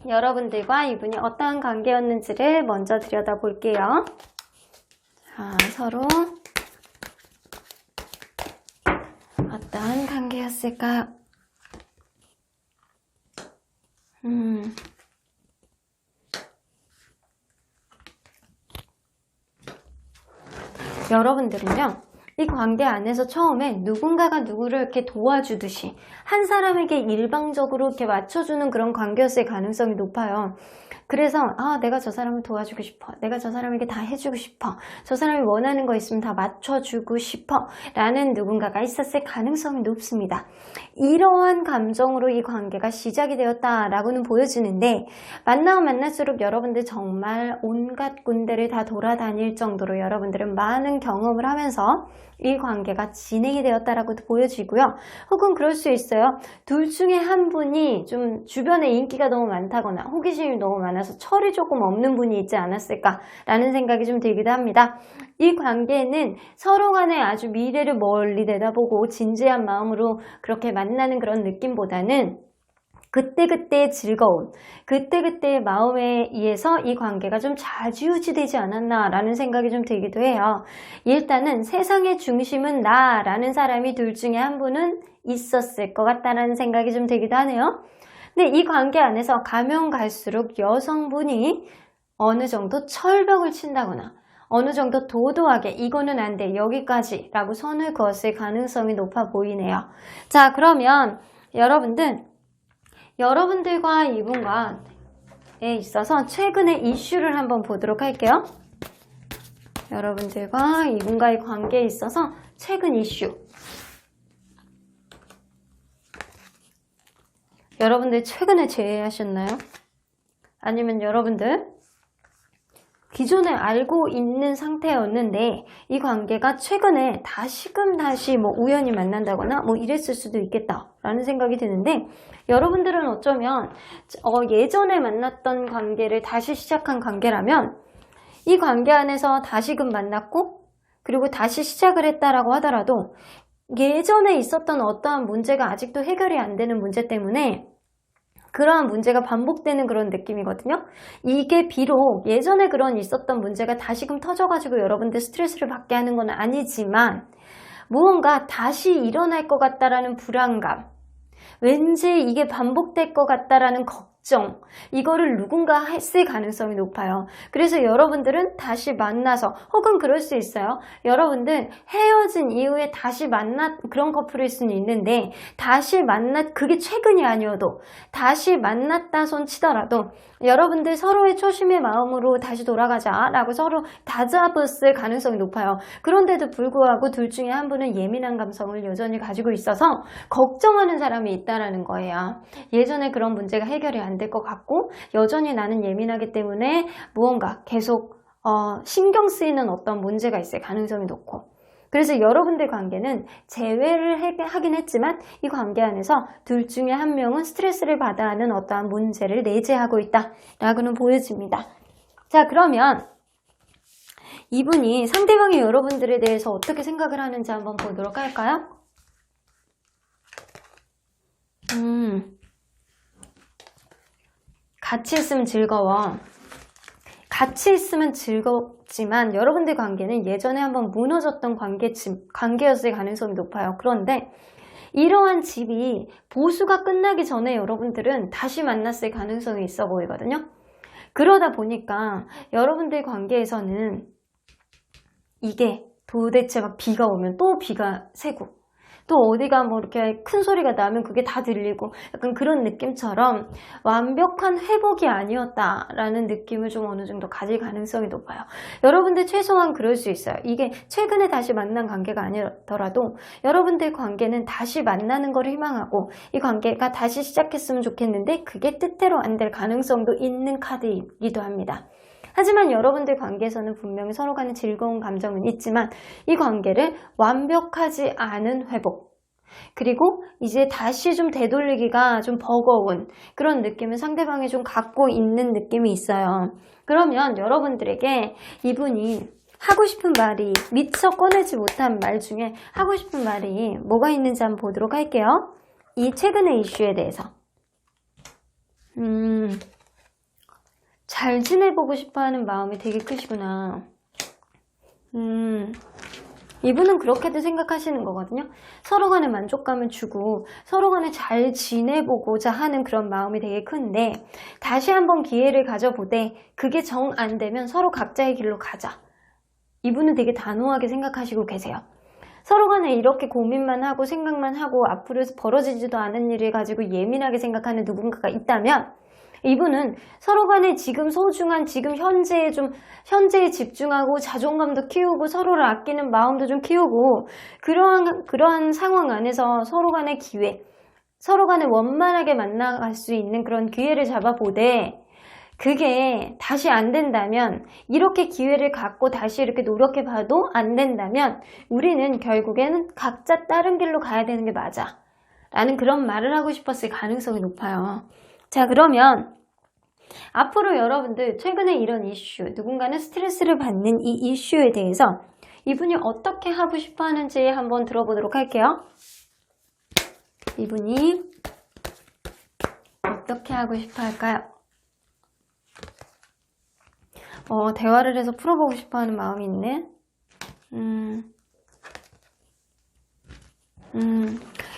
여러분들과 이분이 어떠한 관계였는지를 먼저 들여다볼게요. 자, 서로 어떠한 관계였을까요? 여러분들은요, 이 관계 안에서 처음에 누군가가 누구를 이렇게 도와주듯이 한 사람에게 일방적으로 이렇게 맞춰주는 그런 관계였을 가능성이 높아요. 그래서 내가 저 사람을 도와주고 싶어. 내가 저 사람에게 다 해주고 싶어. 저 사람이 원하는 거 있으면 다 맞춰주고 싶어. 라는 누군가가 있었을 가능성이 높습니다. 이러한 감정으로 이 관계가 시작이 되었다라고는 보여지는데 만나면 만날수록 여러분들 정말 온갖 군데를 다 돌아다닐 정도로 여러분들은 많은 경험을 하면서 이 관계가 진행이 되었다라고도 보여지고요. 혹은 그럴 수 있어요. 둘 중에 한 분이 좀 주변에 인기가 너무 많다거나 호기심이 너무 많아서 철이 조금 없는 분이 있지 않았을까라는 생각이 좀 들기도 합니다. 이 관계는 서로 간에 아주 미래를 멀리 내다보고 진지한 마음으로 그렇게 만나는 그런 느낌보다는 그때그때의 즐거움, 그때그때의 마음에 의해서 이 관계가 좀 좌지우지되지 않았나라는 생각이 좀 들기도 해요. 일단은 세상의 중심은 나라는 사람이 둘 중에 한 분은 있었을 것 같다는 생각이 좀 들기도 하네요. 근데 이 관계 안에서 가면 갈수록 여성분이 어느 정도 철벽을 친다거나 어느 정도 도도하게 이거는 안 돼, 여기까지 라고 선을 그었을 가능성이 높아 보이네요. 자, 그러면 여러분들과 이분과에 있어서 최근의 이슈를 한번 보도록 할게요. 여러분들과 이분과의 관계에 있어서 최근 이슈. 여러분들 최근에 재회하셨나요? 아니면 여러분들 기존에 알고 있는 상태였는데 이 관계가 최근에 다시금 뭐 우연히 만난다거나 뭐 이랬을 수도 있겠다라는 생각이 드는데 여러분들은 어쩌면 예전에 만났던 관계를 다시 시작한 관계라면 이 관계 안에서 다시금 만났고 그리고 다시 시작을 했다라고 하더라도 예전에 있었던 어떠한 문제가 아직도 해결이 안 되는 문제 때문에 그러한 문제가 반복되는 그런 느낌이거든요. 이게 비록 예전에 그런 있었던 문제가 다시금 터져가지고 여러분들 스트레스를 받게 하는 건 아니지만 무언가 다시 일어날 것 같다라는 불안감, 왠지 이게 반복될 것 같다라는 걱정, 이거를 누군가 했을 가능성이 높아요. 그래서 여러분들은 다시 만나서 혹은 그럴 수 있어요. 여러분들 헤어진 이후에 다시 만난 그런 커플일 수는 있는데 다시 그게 최근이 아니어도 다시 만났다 손 치더라도 여러분들 서로의 초심의 마음으로 다시 돌아가자 라고 서로 다잡았을 가능성이 높아요. 그런데도 불구하고 둘 중에 한 분은 예민한 감성을 여전히 가지고 있어서 걱정하는 사람이 있다라는 거예요. 예전에 그런 문제가 해결이 안 될 것 같고 여전히 나는 예민하기 때문에 무언가 계속 신경 쓰이는 어떤 문제가 있을 가능성이 높고 그래서 여러분들 관계는 재회를 하긴 했지만 이 관계 안에서 둘 중에 한 명은 스트레스를 받아 하는 어떠한 문제를 내재하고 있다라고는 보여집니다. 자, 그러면 이분이 상대방이 여러분들에 대해서 어떻게 생각을 하는지 한번 보도록 할까요? 같이 있으면 즐거워. 같이 있으면 즐겁지만 여러분들 관계는 예전에 한번 무너졌던 관계였을 가능성이 높아요. 그런데 이러한 집이 보수가 끝나기 전에 여러분들은 다시 만났을 가능성이 있어 보이거든요. 그러다 보니까 여러분들 관계에서는 이게 도대체 막 비가 오면 또 비가 새고 또 어디가 뭐 이렇게 큰 소리가 나면 그게 다 들리고 약간 그런 느낌처럼 완벽한 회복이 아니었다라는 느낌을 좀 어느 정도 가질 가능성이 높아요. 여러분들 최소한 그럴 수 있어요. 이게 최근에 다시 만난 관계가 아니더라도 여러분들 관계는 다시 만나는 걸 희망하고 이 관계가 다시 시작했으면 좋겠는데 그게 뜻대로 안 될 가능성도 있는 카드이기도 합니다. 하지만 여러분들 관계에서는 분명히 서로 간의 즐거운 감정은 있지만 이 관계를 완벽하지 않은 회복 그리고 이제 다시 좀 되돌리기가 좀 버거운 그런 느낌을 상대방이 좀 갖고 있는 느낌이 있어요. 그러면 여러분들에게 이분이 하고 싶은 말이 미처 꺼내지 못한 말 중에 하고 싶은 말이 뭐가 있는지 한번 보도록 할게요. 이 최근의 이슈에 대해서 잘 지내보고 싶어하는 마음이 되게 크시구나. 이분은 그렇게도 생각하시는 거거든요. 서로 간에 만족감을 주고 서로 간에 잘 지내보고자 하는 그런 마음이 되게 큰데 다시 한번 기회를 가져보되 그게 정 안 되면 서로 각자의 길로 가자. 이분은 되게 단호하게 생각하시고 계세요. 서로 간에 이렇게 고민만 하고 생각만 하고 앞으로 벌어지지도 않은 일을 가지고 예민하게 생각하는 누군가가 있다면 이분은 서로 간에 지금 소중한 지금 현재에 집중하고 자존감도 키우고 서로를 아끼는 마음도 좀 키우고 그러한 상황 안에서 서로 간의 기회, 서로 간에 원만하게 만나갈 수 있는 그런 기회를 잡아보되 그게 다시 안 된다면 이렇게 기회를 갖고 다시 이렇게 노력해 봐도 안 된다면 우리는 결국에는 각자 다른 길로 가야 되는 게 맞아 라는 그런 말을 하고 싶었을 가능성이 높아요. 자, 그러면 앞으로 여러분들 최근에 이런 이슈, 누군가는 스트레스를 받는 이 이슈에 대해서 이분이 어떻게 하고 싶어 하는지 한번 들어보도록 할게요. 이분이 어떻게 하고 싶어 할까요? 대화를 해서 풀어보고 싶어 하는 마음이 있네.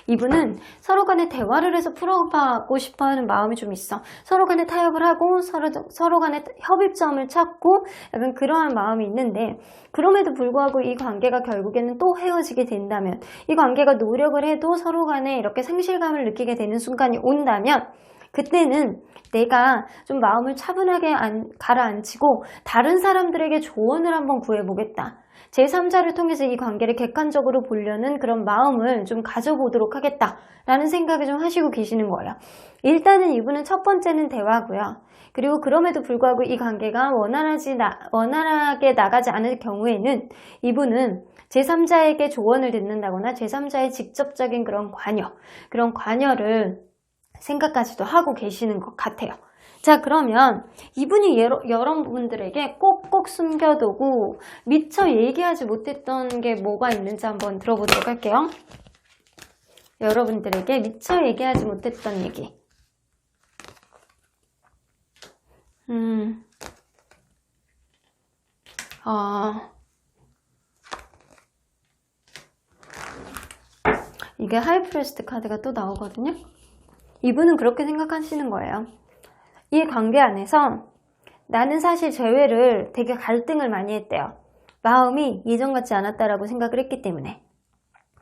이분은 서로 간에 대화를 해서 풀어보고 싶어 하는 마음이 좀 있어. 서로 간에 타협을 하고 서로 간에 협입점을 찾고 약간 그러한 마음이 있는데 그럼에도 불구하고 이 관계가 결국에는 또 헤어지게 된다면 이 관계가 노력을 해도 서로 간에 이렇게 상실감을 느끼게 되는 순간이 온다면 그때는 내가 좀 마음을 차분하게 가라앉히고 다른 사람들에게 조언을 한번 구해보겠다. 제3자를 통해서 이 관계를 객관적으로 보려는 그런 마음을 좀 가져보도록 하겠다라는 생각을 좀 하시고 계시는 거예요. 일단은 이분은 첫 번째는 대화고요. 그리고 그럼에도 불구하고 이 관계가 원활하게 나가지 않을 경우에는 이분은 제3자에게 조언을 듣는다거나 제3자의 직접적인 그런 관여를 생각까지도 하고 계시는 것 같아요. 자, 그러면 이분이 여러분들에게 꼭꼭 숨겨두고 미처 얘기하지 못했던 게 뭐가 있는지 한번 들어보도록 할게요. 여러분들에게 미처 얘기하지 못했던 얘기. 이게 하이프레스트 카드가 또 나오거든요. 이분은 그렇게 생각하시는 거예요. 이 관계 안에서 나는 사실 재회를 되게 갈등을 많이 했대요. 마음이 예전 같지 않았다라고 생각을 했기 때문에.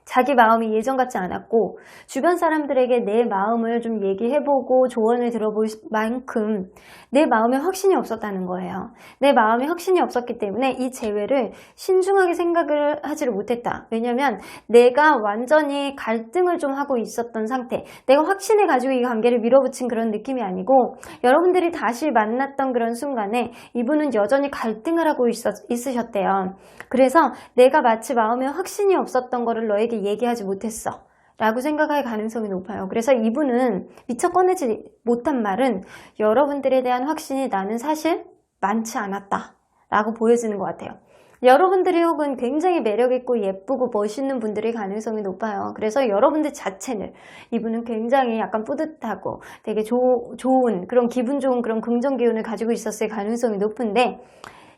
자기 마음이 예전 같지 않았고 주변 사람들에게 내 마음을 좀 얘기해보고 조언을 들어볼 만큼 내 마음에 확신이 없었다는 거예요. 내 마음에 확신이 없었기 때문에 이 재회를 신중하게 생각을 하지를 못했다. 왜냐면 내가 완전히 갈등을 좀 하고 있었던 상태, 내가 확신을 가지고 이 관계를 밀어붙인 그런 느낌이 아니고 여러분들이 다시 만났던 그런 순간에 이분은 여전히 갈등을 하고 있으셨대요. 그래서 내가 마치 마음에 확신이 없었던 거를 너에게 얘기하지 못했어 라고 생각할 가능성이 높아요. 그래서 이분은 미처 꺼내지 못한 말은 여러분들에 대한 확신이 나는 사실 많지 않았다 라고 보여지는 것 같아요. 여러분들이 혹은 굉장히 매력있고 예쁘고 멋있는 분들의 가능성이 높아요. 그래서 여러분들 자체는 이분은 굉장히 약간 뿌듯하고 되게 좋은 그런 기분 좋은 그런 긍정 기운을 가지고 있었을 가능성이 높은데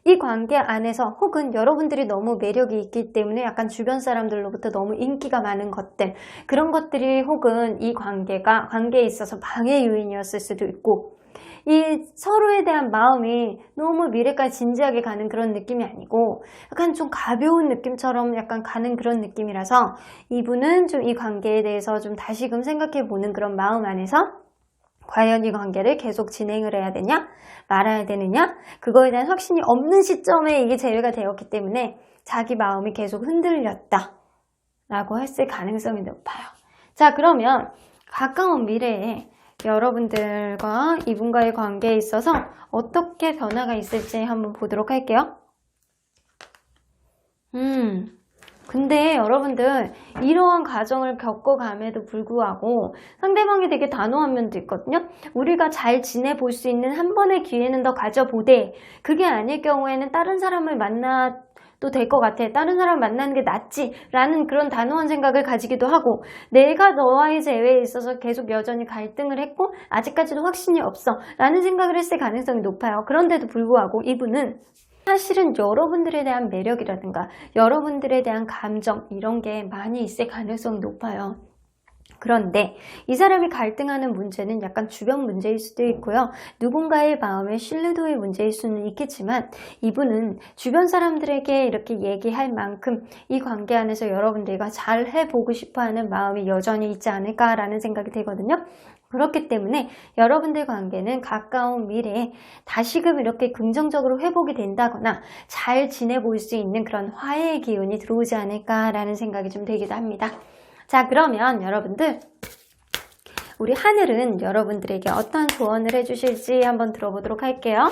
이 관계 안에서 혹은 여러분들이 너무 매력이 있기 때문에 약간 주변 사람들로부터 너무 인기가 많은 것들, 그런 것들이 혹은 이 관계에 있어서 방해 요인이었을 수도 있고 이 서로에 대한 마음이 너무 미래까지 진지하게 가는 그런 느낌이 아니고 약간 좀 가벼운 느낌처럼 약간 가는 그런 느낌이라서 이분은 좀 이 관계에 대해서 좀 다시금 생각해 보는 그런 마음 안에서 과연 이 관계를 계속 진행을 해야 되냐 말아야 되느냐 그거에 대한 확신이 없는 시점에 이게 재회가 되었기 때문에 자기 마음이 계속 흔들렸다 라고 했을 가능성이 높아요. 자, 그러면 가까운 미래에 여러분들과 이분과의 관계에 있어서 어떻게 변화가 있을지 한번 보도록 할게요. 근데 여러분들 이러한 과정을 겪어감에도 불구하고 상대방이 되게 단호한 면도 있거든요. 우리가 잘 지내볼 수 있는 한 번의 기회는 더 가져보되 그게 아닐 경우에는 다른 사람을 만나도 될 것 같아. 다른 사람 만나는 게 낫지 라는 그런 단호한 생각을 가지기도 하고 내가 너와의 재회에 있어서 계속 여전히 갈등을 했고 아직까지도 확신이 없어 라는 생각을 했을 가능성이 높아요. 그런데도 불구하고 이분은 사실은 여러분들에 대한 매력이라든가 여러분들에 대한 감정 이런 게 많이 있을 가능성이 높아요. 그런데 이 사람이 갈등하는 문제는 약간 주변 문제일 수도 있고요. 누군가의 마음의 신뢰도의 문제일 수는 있겠지만 이분은 주변 사람들에게 이렇게 얘기할 만큼 이 관계 안에서 여러분들과 잘 해보고 싶어하는 마음이 여전히 있지 않을까라는 생각이 들거든요. 그렇기 때문에 여러분들 관계는 가까운 미래에 다시금 이렇게 긍정적으로 회복이 된다거나 잘 지내볼 수 있는 그런 화해의 기운이 들어오지 않을까라는 생각이 좀 들기도 합니다. 자, 그러면 여러분들 우리 하늘은 여러분들에게 어떤 조언을 해주실지 한번 들어보도록 할게요.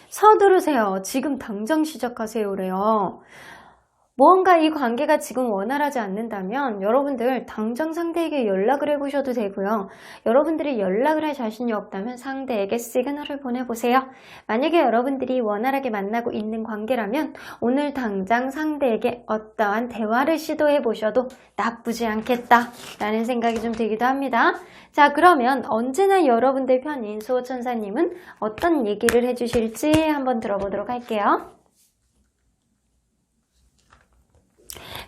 서두르세요. 지금 당장 시작하세요래요. 무언가 이 관계가 지금 원활하지 않는다면 여러분들 당장 상대에게 연락을 해보셔도 되고요. 여러분들이 연락을 할 자신이 없다면 상대에게 시그널을 보내보세요. 만약에 여러분들이 원활하게 만나고 있는 관계라면 오늘 당장 상대에게 어떠한 대화를 시도해보셔도 나쁘지 않겠다라는 생각이 좀 들기도 합니다. 자, 그러면 언제나 여러분들 편인 수호천사님은 어떤 얘기를 해주실지 한번 들어보도록 할게요.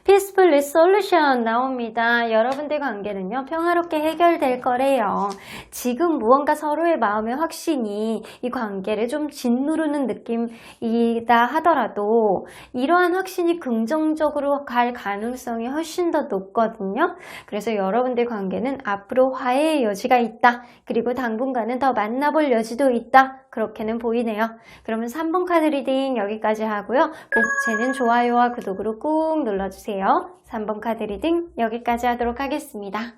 Peaceful Resolution 나옵니다. 여러분들 관계는요, 평화롭게 해결될 거래요. 지금 무언가 서로의 마음의 확신이 이 관계를 좀 짓누르는 느낌이다 하더라도 이러한 확신이 긍정적으로 갈 가능성이 훨씬 더 높거든요. 그래서 여러분들 관계는 앞으로 화해의 여지가 있다. 그리고 당분간은 더 만나볼 여지도 있다. 그렇게는 보이네요. 그러면 3번 카드 리딩 여기까지 하고요. 목채는 좋아요와 구독으로 꾹 눌러주세요. 3번 카드 리딩 여기까지 하도록 하겠습니다.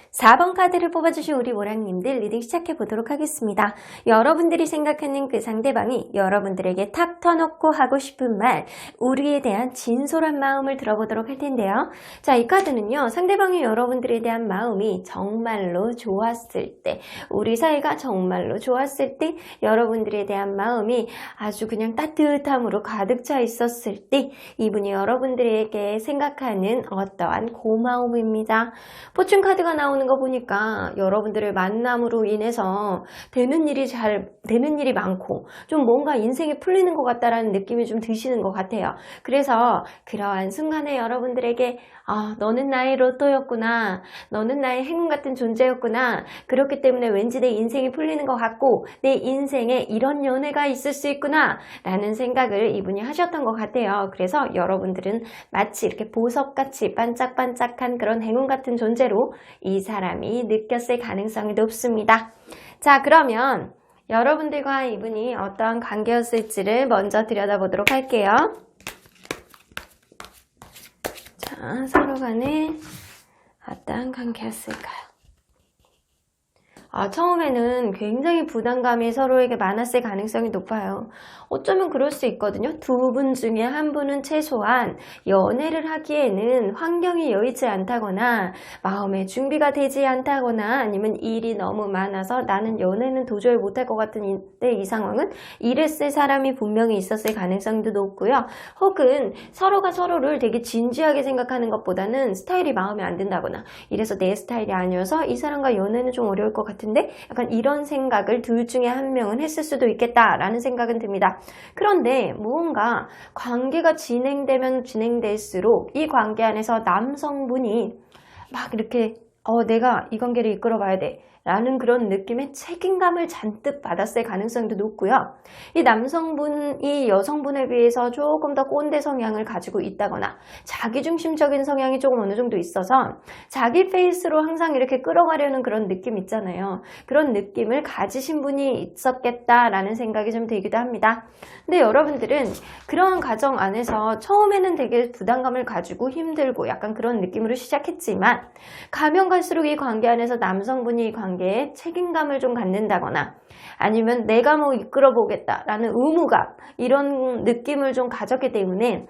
4번 카드를 뽑아주신 우리 모랑님들 리딩 시작해 보도록 하겠습니다. 여러분들이 생각하는 그 상대방이 여러분들에게 탁 터놓고 하고 싶은 말, 우리에 대한 진솔한 마음을 들어보도록 할 텐데요. 자, 이 카드는요, 상대방이 여러분들에 대한 마음이 정말로 좋았을 때, 우리 사이가 정말로 좋았을 때, 여러분들에 대한 마음이 아주 그냥 따뜻함으로 가득 차 있었을 때, 이분이 여러분들에게 생각하는 어떠한 고마움입니다. 포춘 카드가 나오는 거 보니까 여러분들의 만남으로 인해서 되는 일이 많고 좀 뭔가 인생이 풀리는 것 같다라는 느낌이 좀 드시는 것 같아요. 그래서 그러한 순간에 여러분들에게 너는 나의 로또였구나, 너는 나의 행운 같은 존재였구나, 그렇기 때문에 왠지 내 인생이 풀리는 것 같고 내 인생에 이런 연애가 있을 수 있구나 라는 생각을 이분이 하셨던 것 같아요. 그래서 여러분들은 마치 이렇게 보석같이 반짝반짝한 그런 행운 같은 존재로 이 사람이 느꼈을 가능성이 높습니다. 자, 그러면 여러분들과 이분이 어떠한 관계였을지를 먼저 들여다보도록 할게요. 자, 서로 간에 어떠한 관계였을까요? 처음에는 굉장히 부담감이 서로에게 많았을 가능성이 높아요. 어쩌면 그럴 수 있거든요. 두 분 중에 한 분은 최소한 연애를 하기에는 환경이 여의치 않다거나 마음의 준비가 되지 않다거나 아니면 일이 너무 많아서 나는 연애는 도저히 못할 것 같은 이 상황은 일을 쓸 사람이 분명히 있었을 가능성도 높고요. 혹은 서로가 서로를 되게 진지하게 생각하는 것보다는 스타일이 마음에 안 든다거나 이래서 내 스타일이 아니어서 이 사람과 연애는 좀 어려울 것 같은데 약간 이런 생각을 둘 중에 한 명은 했을 수도 있겠다라는 생각은 듭니다. 그런데 무언가 관계가 진행되면 진행될수록 이 관계 안에서 남성분이 막 이렇게 내가 이 관계를 이끌어 봐야 돼 라는 그런 느낌의 책임감을 잔뜩 받았을 가능성도 높고요. 이 남성분이 여성분에 비해서 조금 더 꼰대 성향을 가지고 있다거나 자기중심적인 성향이 조금 어느 정도 있어서 자기 페이스로 항상 이렇게 끌어가려는 그런 느낌 있잖아요. 그런 느낌을 가지신 분이 있었겠다라는 생각이 좀 들기도 합니다. 근데 여러분들은 그런 과정 안에서 처음에는 되게 부담감을 가지고 힘들고 약간 그런 느낌으로 시작했지만 가면 갈수록 이 관계 안에서 남성분이 이 관계에 책임감을 좀 갖는다거나 아니면 내가 뭐 이끌어 보겠다라는 의무감 이런 느낌을 좀 가졌기 때문에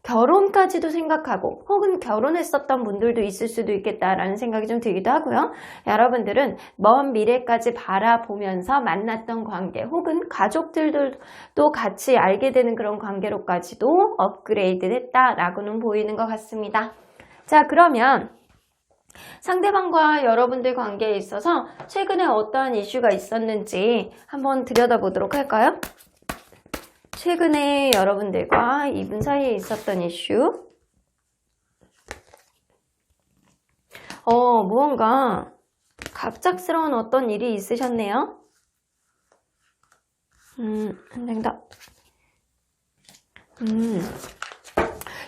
결혼까지도 생각하고 혹은 결혼했었던 분들도 있을 수도 있겠다라는 생각이 좀 들기도 하고요. 여러분들은 먼 미래까지 바라보면서 만났던 관계 혹은 가족들도 같이 알게 되는 그런 관계로까지도 업그레이드 됐다라고는 보이는 것 같습니다. 자, 그러면 상대방과 여러분들 관계에 있어서 최근에 어떠한 이슈가 있었는지 한번 들여다보도록 할까요? 최근에 여러분들과 이분 사이에 있었던 이슈. 무언가 갑작스러운 어떤 일이 있으셨네요. 안 된다.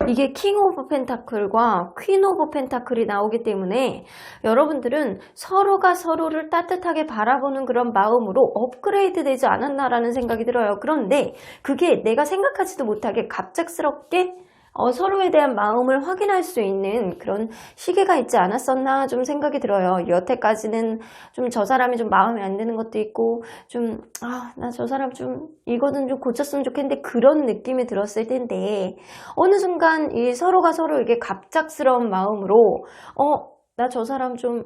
이게 킹 오브 펜타클과 퀸 오브 펜타클이 나오기 때문에 여러분들은 서로가 서로를 따뜻하게 바라보는 그런 마음으로 업그레이드 되지 않았나라는 생각이 들어요. 그런데 그게 내가 생각하지도 못하게 갑작스럽게 서로에 대한 마음을 확인할 수 있는 그런 시기가 있지 않았었나 좀 생각이 들어요. 여태까지는 좀 저 사람이 좀 마음에 안 드는 것도 있고 좀 나 저 사람 좀 이거는 좀 고쳤으면 좋겠는데 그런 느낌이 들었을 텐데 어느 순간 이 서로가 서로에게 갑작스러운 마음으로 나 저 사람 좀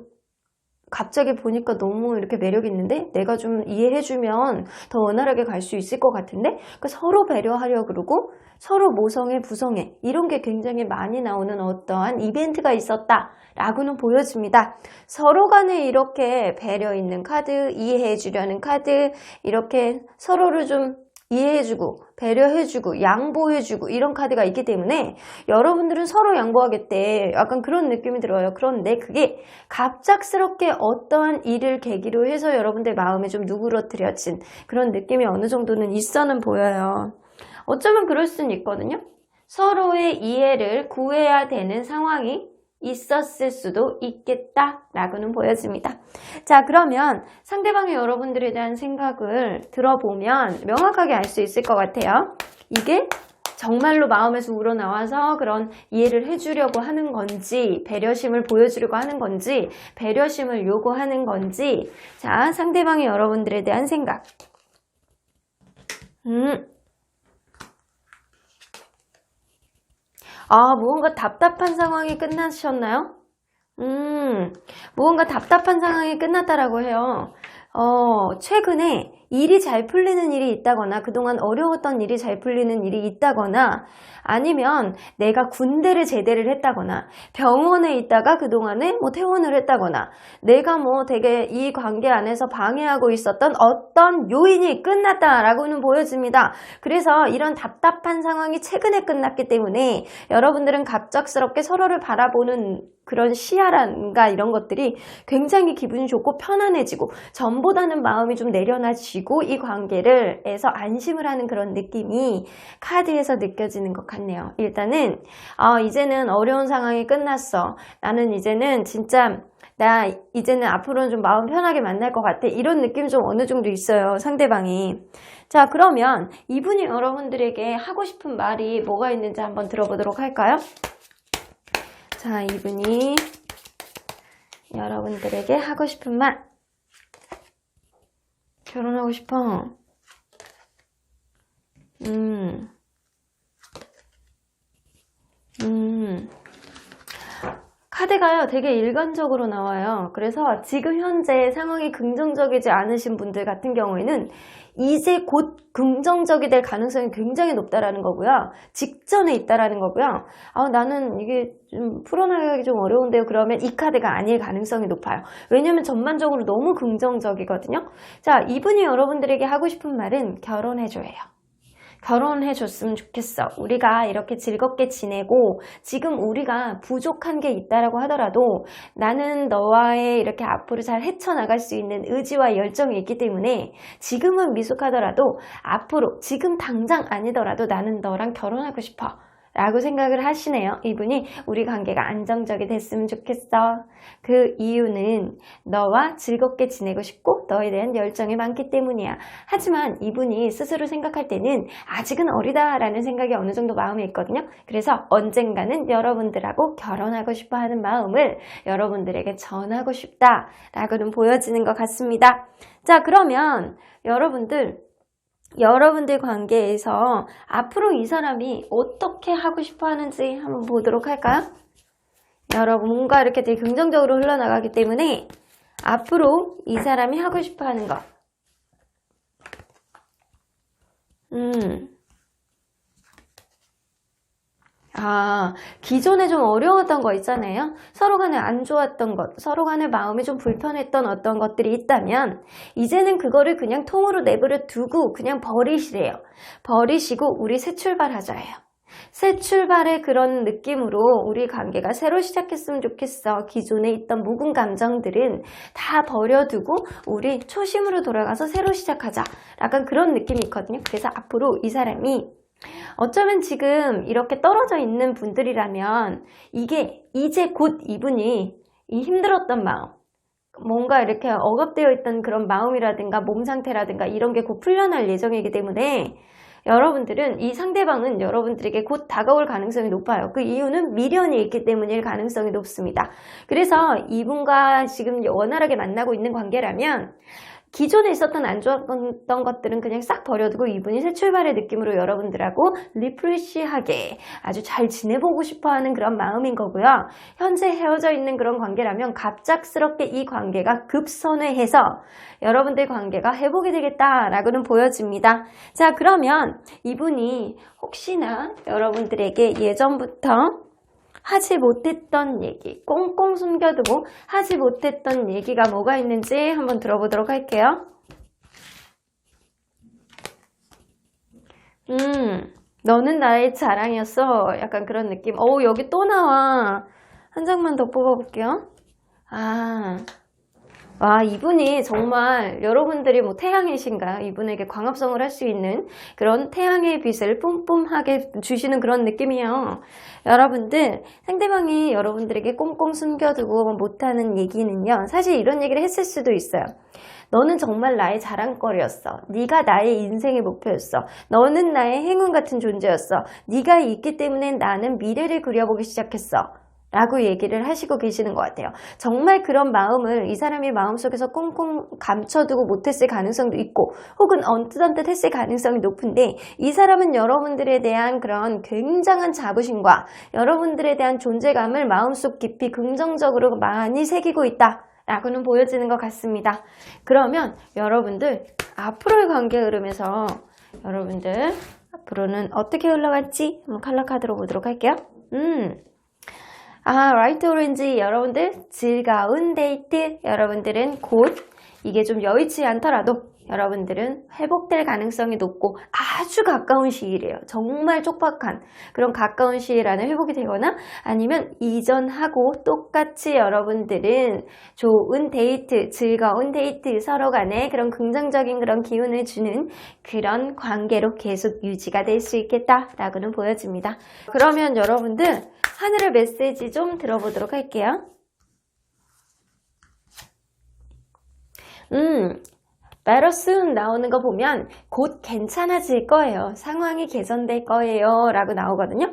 갑자기 보니까 너무 이렇게 매력 있는데 내가 좀 이해해주면 더 원활하게 갈 수 있을 것 같은데 그러니까 서로 배려하려 그러고 서로 모성애 부성애 이런 게 굉장히 많이 나오는 어떠한 이벤트가 있었다라고는 보여집니다. 서로 간에 이렇게 배려 있는 카드, 이해해주려는 카드, 이렇게 서로를 좀 이해해주고 배려해주고 양보해주고 이런 카드가 있기 때문에 여러분들은 서로 양보하겠대 약간 그런 느낌이 들어요. 그런데 그게 갑작스럽게 어떠한 일을 계기로 해서 여러분들 마음에 좀 누그러뜨려진 그런 느낌이 어느 정도는 있어는 보여요. 어쩌면 그럴 수는 있거든요. 서로의 이해를 구해야 되는 상황이 있었을 수도 있겠다라고는 보여집니다. 자, 그러면 상대방의 여러분들에 대한 생각을 들어보면 명확하게 알 수 있을 것 같아요. 이게 정말로 마음에서 우러나와서 그런 이해를 해주려고 하는 건지 배려심을 보여주려고 하는 건지 배려심을 요구하는 건지 자, 상대방의 여러분들에 대한 생각 무언가 답답한 상황이 끝나셨나요? 무언가 답답한 상황이 끝났다라고 해요. 최근에 일이 잘 풀리는 일이 있다거나 그동안 어려웠던 일이 잘 풀리는 일이 있다거나 아니면 내가 군대를 제대를 했다거나 병원에 있다가 그동안에 퇴원을 했다거나 내가 되게 이 관계 안에서 방해하고 있었던 어떤 요인이 끝났다라고는 보여집니다. 그래서 이런 답답한 상황이 최근에 끝났기 때문에 여러분들은 갑작스럽게 서로를 바라보는 그런 시야란가 이런 것들이 굉장히 기분이 좋고 편안해지고 전보다는 마음이 좀 내려놔지고 이 관계를 에서 안심을 하는 그런 느낌이 카드에서 느껴지는 것 같네요. 일단은 이제는 어려운 상황이 끝났어. 나는 이제는 진짜 나 이제는 앞으로는 좀 마음 편하게 만날 것 같아. 이런 느낌이 좀 어느 정도 있어요. 상대방이. 자, 그러면 이분이 여러분들에게 하고 싶은 말이 뭐가 있는지 한번 들어보도록 할까요? 자, 이분이 여러분들에게 하고 싶은 말. 결혼하고 싶어. 카드가요 되게 일관적으로 나와요. 그래서 지금 현재 상황이 긍정적이지 않으신 분들 같은 경우에는 이제 곧 긍정적이 될 가능성이 굉장히 높다라는 거고요. 직전에 있다라는 거고요. 나는 이게 좀 풀어나가기 좀 어려운데요. 그러면 이 카드가 아닐 가능성이 높아요. 왜냐면 전반적으로 너무 긍정적이거든요. 자, 이분이 여러분들에게 하고 싶은 말은 결혼해줘요. 결혼해줬으면 좋겠어. 우리가 이렇게 즐겁게 지내고 지금 우리가 부족한 게 있다라고 하더라도 나는 너와의 이렇게 앞으로 잘 헤쳐나갈 수 있는 의지와 열정이 있기 때문에 지금은 미숙하더라도 앞으로 지금 당장 아니더라도 나는 너랑 결혼하고 싶어 라고 생각을 하시네요. 이분이 우리 관계가 안정적이 됐으면 좋겠어. 그 이유는 너와 즐겁게 지내고 싶고 너에 대한 열정이 많기 때문이야. 하지만 이분이 스스로 생각할 때는 아직은 어리다라는 생각이 어느 정도 마음에 있거든요. 그래서 언젠가는 여러분들하고 결혼하고 싶어 하는 마음을 여러분들에게 전하고 싶다라고는 보여지는 것 같습니다. 자, 그러면 여러분들 관계에서 앞으로 이 사람이 어떻게 하고 싶어 하는지 한번 보도록 할까요? 여러분 뭔가 이렇게 되게 긍정적으로 흘러나가기 때문에 앞으로 이 사람이 하고 싶어 하는 것 기존에 좀 어려웠던 거 있잖아요. 서로 간에 안 좋았던 것, 서로 간에 마음이 좀 불편했던 어떤 것들이 있다면 이제는 그거를 그냥 통으로 내버려 두고 그냥 버리시래요. 버리시고 우리 새 출발하자예요. 새 출발의 그런 느낌으로 우리 관계가 새로 시작했으면 좋겠어. 기존에 있던 묵은 감정들은 다 버려두고 우리 초심으로 돌아가서 새로 시작하자. 약간 그런 느낌이 있거든요. 그래서 앞으로 이 사람이 어쩌면 지금 이렇게 떨어져 있는 분들이라면 이게 이제 곧 이분이 이 힘들었던 마음, 뭔가 이렇게 억압되어 있던 그런 마음이라든가 몸 상태라든가 이런 게 곧 풀려날 예정이기 때문에 여러분들은 이 상대방은 여러분들에게 곧 다가올 가능성이 높아요. 그 이유는 미련이 있기 때문일 가능성이 높습니다. 그래서 이분과 지금 원활하게 만나고 있는 관계라면 기존에 있었던 안 좋았던 것들은 그냥 싹 버려두고 이분이 새 출발의 느낌으로 여러분들하고 리프레시하게 아주 잘 지내보고 싶어하는 그런 마음인 거고요. 현재 헤어져 있는 그런 관계라면 갑작스럽게 이 관계가 급선회해서 여러분들 관계가 회복이 되겠다라고는 보여집니다. 자, 그러면 이분이 혹시나 여러분들에게 예전부터 하지 못했던 얘기, 꽁꽁 숨겨두고 하지 못했던 얘기가 뭐가 있는지 한번 들어보도록 할게요. 너는 나의 자랑이었어. 약간 그런 느낌. 여기 또 나와. 한 장만 더 뽑아볼게요. 와, 이분이 정말 여러분들이 뭐 태양이신가요? 이분에게 광합성을 할 수 있는 그런 태양의 빛을 뿜뿜하게 주시는 그런 느낌이에요. 여러분들, 상대방이 여러분들에게 꽁꽁 숨겨두고 못하는 얘기는요. 사실 이런 얘기를 했을 수도 있어요. 너는 정말 나의 자랑거리였어. 네가 나의 인생의 목표였어. 너는 나의 행운 같은 존재였어. 네가 있기 때문에 나는 미래를 그려보기 시작했어. 라고 얘기를 하시고 계시는 것 같아요. 정말 그런 마음을 이 사람이 마음속에서 꽁꽁 감춰두고 못했을 가능성도 있고 혹은 언뜻언뜻 했을 가능성이 높은데 이 사람은 여러분들에 대한 그런 굉장한 자부심과 여러분들에 대한 존재감을 마음속 깊이 긍정적으로 많이 새기고 있다 라고는 보여지는 것 같습니다. 그러면 여러분들 앞으로의 관계 흐름에서 여러분들 앞으로는 어떻게 흘러갈지 한번 컬러 카드로 보도록 할게요. 라이트 오렌지 여러분들 즐거운 데이트 여러분들은 곧 이게 좀 여의치 않더라도 여러분들은 회복될 가능성이 높고 아주 가까운 시일이에요. 정말 촉박한 그런 가까운 시일 안에 회복이 되거나 아니면 이전하고 똑같이 여러분들은 좋은 데이트, 즐거운 데이트 서로 간에 그런 긍정적인 그런 기운을 주는 그런 관계로 계속 유지가 될 수 있겠다라고는 보여집니다. 그러면 여러분들 하늘의 메시지 좀 들어보도록 할게요. better soon 나오는 거 보면 곧 괜찮아질 거예요. 상황이 개선될 거예요. 라고 나오거든요.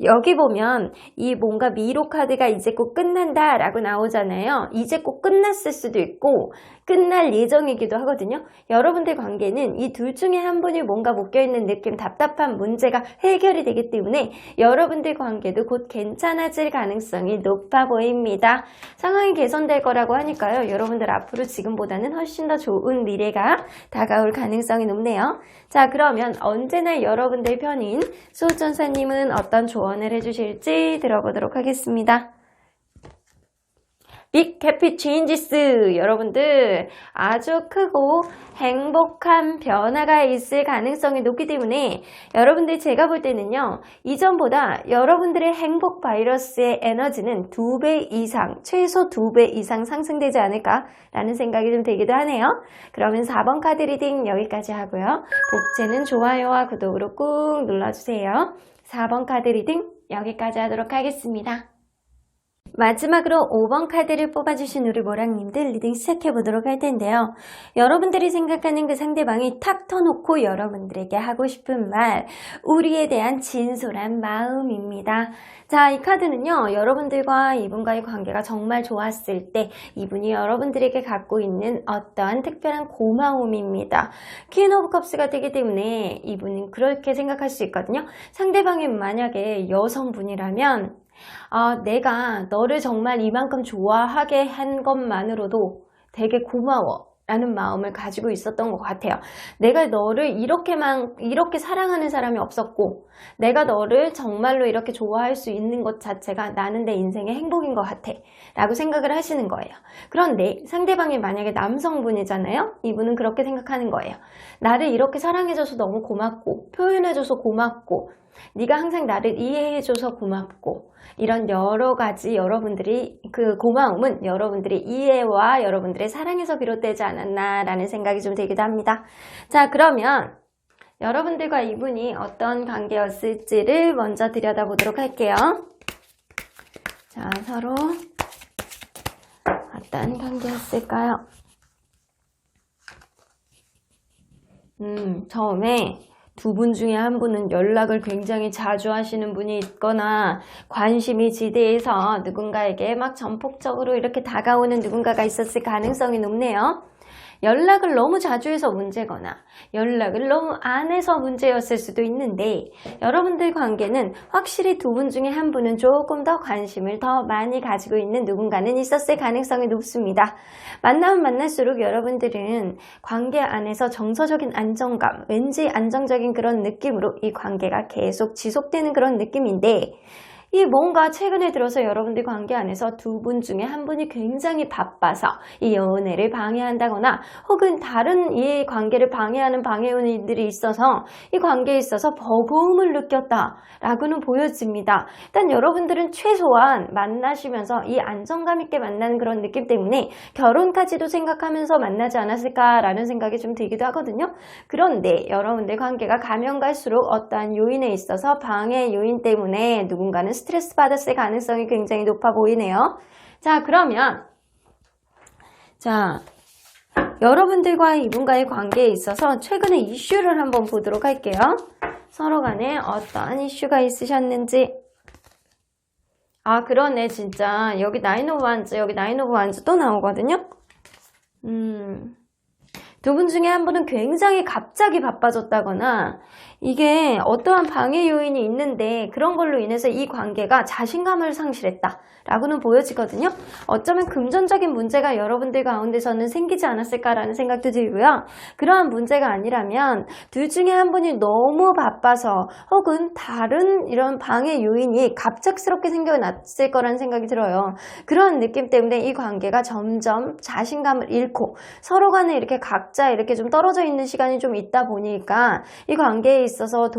여기 보면 이 뭔가 미로 카드가 이제 곧 끝난다 라고 나오잖아요. 이제 곧 끝났을 수도 있고 끝날 예정이기도 하거든요. 여러분들 관계는 이 둘 중에 한 분이 뭔가 묶여있는 느낌, 답답한 문제가 해결이 되기 때문에 여러분들 관계도 곧 괜찮아질 가능성이 높아 보입니다. 상황이 개선될 거라고 하니까요. 여러분들 앞으로 지금보다는 훨씬 더 좋은 미래가 다가올 가능성이 높네요. 자, 그러면 언제나 여러분들 편인 수호천사님은 어떤 조언을 해주실지 들어보도록 하겠습니다. 빅 해피 체인지스 여러분들 아주 크고 행복한 변화가 있을 가능성이 높기 때문에 여러분들 제가 볼 때는요 이전보다 여러분들의 행복 바이러스의 에너지는 2배 이상 최소 2배 이상 상승되지 않을까 라는 생각이 좀 들기도 하네요. 그러면 4번 카드 리딩 여기까지 하고요. 복채는 좋아요와 구독으로 꾹 눌러주세요. 4번 카드 리딩 여기까지 하도록 하겠습니다. 마지막으로 5번 카드를 뽑아주신 우리 모랑님들 리딩 시작해보도록 할 텐데요. 여러분들이 생각하는 그 상대방이 탁 터놓고 여러분들에게 하고 싶은 말, 우리에 대한 진솔한 마음입니다. 자, 이 카드는요. 여러분들과 이분과의 관계가 정말 좋았을 때 이분이 여러분들에게 갖고 있는 어떠한 특별한 고마움입니다. 퀸 오브 컵스가 되기 때문에 이분은 그렇게 생각할 수 있거든요. 상대방이 만약에 여성분이라면 내가 너를 정말 이만큼 좋아하게 한 것만으로도 되게 고마워 라는 마음을 가지고 있었던 것 같아요. 내가 너를 이렇게 사랑하는 사람이 없었고 내가 너를 정말로 이렇게 좋아할 수 있는 것 자체가 나는 내 인생의 행복인 것 같아 라고 생각을 하시는 거예요. 그런데 상대방이 만약에 남성분이잖아요. 이분은 그렇게 생각하는 거예요. 나를 이렇게 사랑해줘서 너무 고맙고 표현해줘서 고맙고 네가 항상 나를 이해해줘서 고맙고 이런 여러 가지 여러분들이 그 고마움은 여러분들의 이해와 여러분들의 사랑에서 비롯되지 않았나 라는 생각이 좀 들기도 합니다. 자, 그러면 여러분들과 이분이 어떤 관계였을지를 먼저 들여다보도록 할게요. 자, 서로 어떤 관계였을까요? 처음에 두 분 중에 한 분은 연락을 굉장히 자주 하시는 분이 있거나 관심이 지대해서 누군가에게 막 전폭적으로 이렇게 다가오는 누군가가 있었을 가능성이 높네요. 연락을 너무 자주 해서 문제거나 연락을 너무 안 해서 문제였을 수도 있는데 여러분들 관계는 확실히 두 분 중에 한 분은 조금 더 관심을 더 많이 가지고 있는 누군가는 있었을 가능성이 높습니다. 만나면 만날수록 여러분들은 관계 안에서 정서적인 안정감, 왠지 안정적인 그런 느낌으로 이 관계가 계속 지속되는 그런 느낌인데 이 뭔가 최근에 들어서 여러분들 관계 안에서 두 분 중에 한 분이 굉장히 바빠서 이 연애를 방해한다거나 혹은 다른 이 관계를 방해하는 방해 요인들이 있어서 이 관계에 있어서 버거움을 느꼈다라고는 보여집니다. 일단 여러분들은 최소한 만나시면서 이 안정감 있게 만나는 그런 느낌 때문에 결혼까지도 생각하면서 만나지 않았을까라는 생각이 좀 들기도 하거든요. 그런데 여러분들 관계가 가면 갈수록 어떠한 요인에 있어서 방해 요인 때문에 누군가는 스트레스 받았을 가능성이 굉장히 높아 보이네요. 자, 그러면 여러분들과 이분과의 관계에 있어서 최근에 이슈를 한번 보도록 할게요. 서로 간에 어떠한 이슈가 있으셨는지. 아, 그러네. 진짜 여기 나인 오브 완즈, 여기 나인 오브 완즈 또 나오거든요. 두 분 중에 한 분은 굉장히 갑자기 바빠졌다거나 이게 어떠한 방해 요인이 있는데 그런 걸로 인해서 이 관계가 자신감을 상실했다 라고는 보여지거든요. 어쩌면 금전적인 문제가 여러분들 가운데서는 생기지 않았을까라는 생각도 들고요. 그러한 문제가 아니라면 둘 중에 한 분이 너무 바빠서 혹은 다른 이런 방해 요인이 갑작스럽게 생겨났을 거라는 생각이 들어요. 그런 느낌 때문에 이 관계가 점점 자신감을 잃고 서로 간에 이렇게 각자 이렇게 좀 떨어져 있는 시간이 좀 있다 보니까 이 관계에 있어서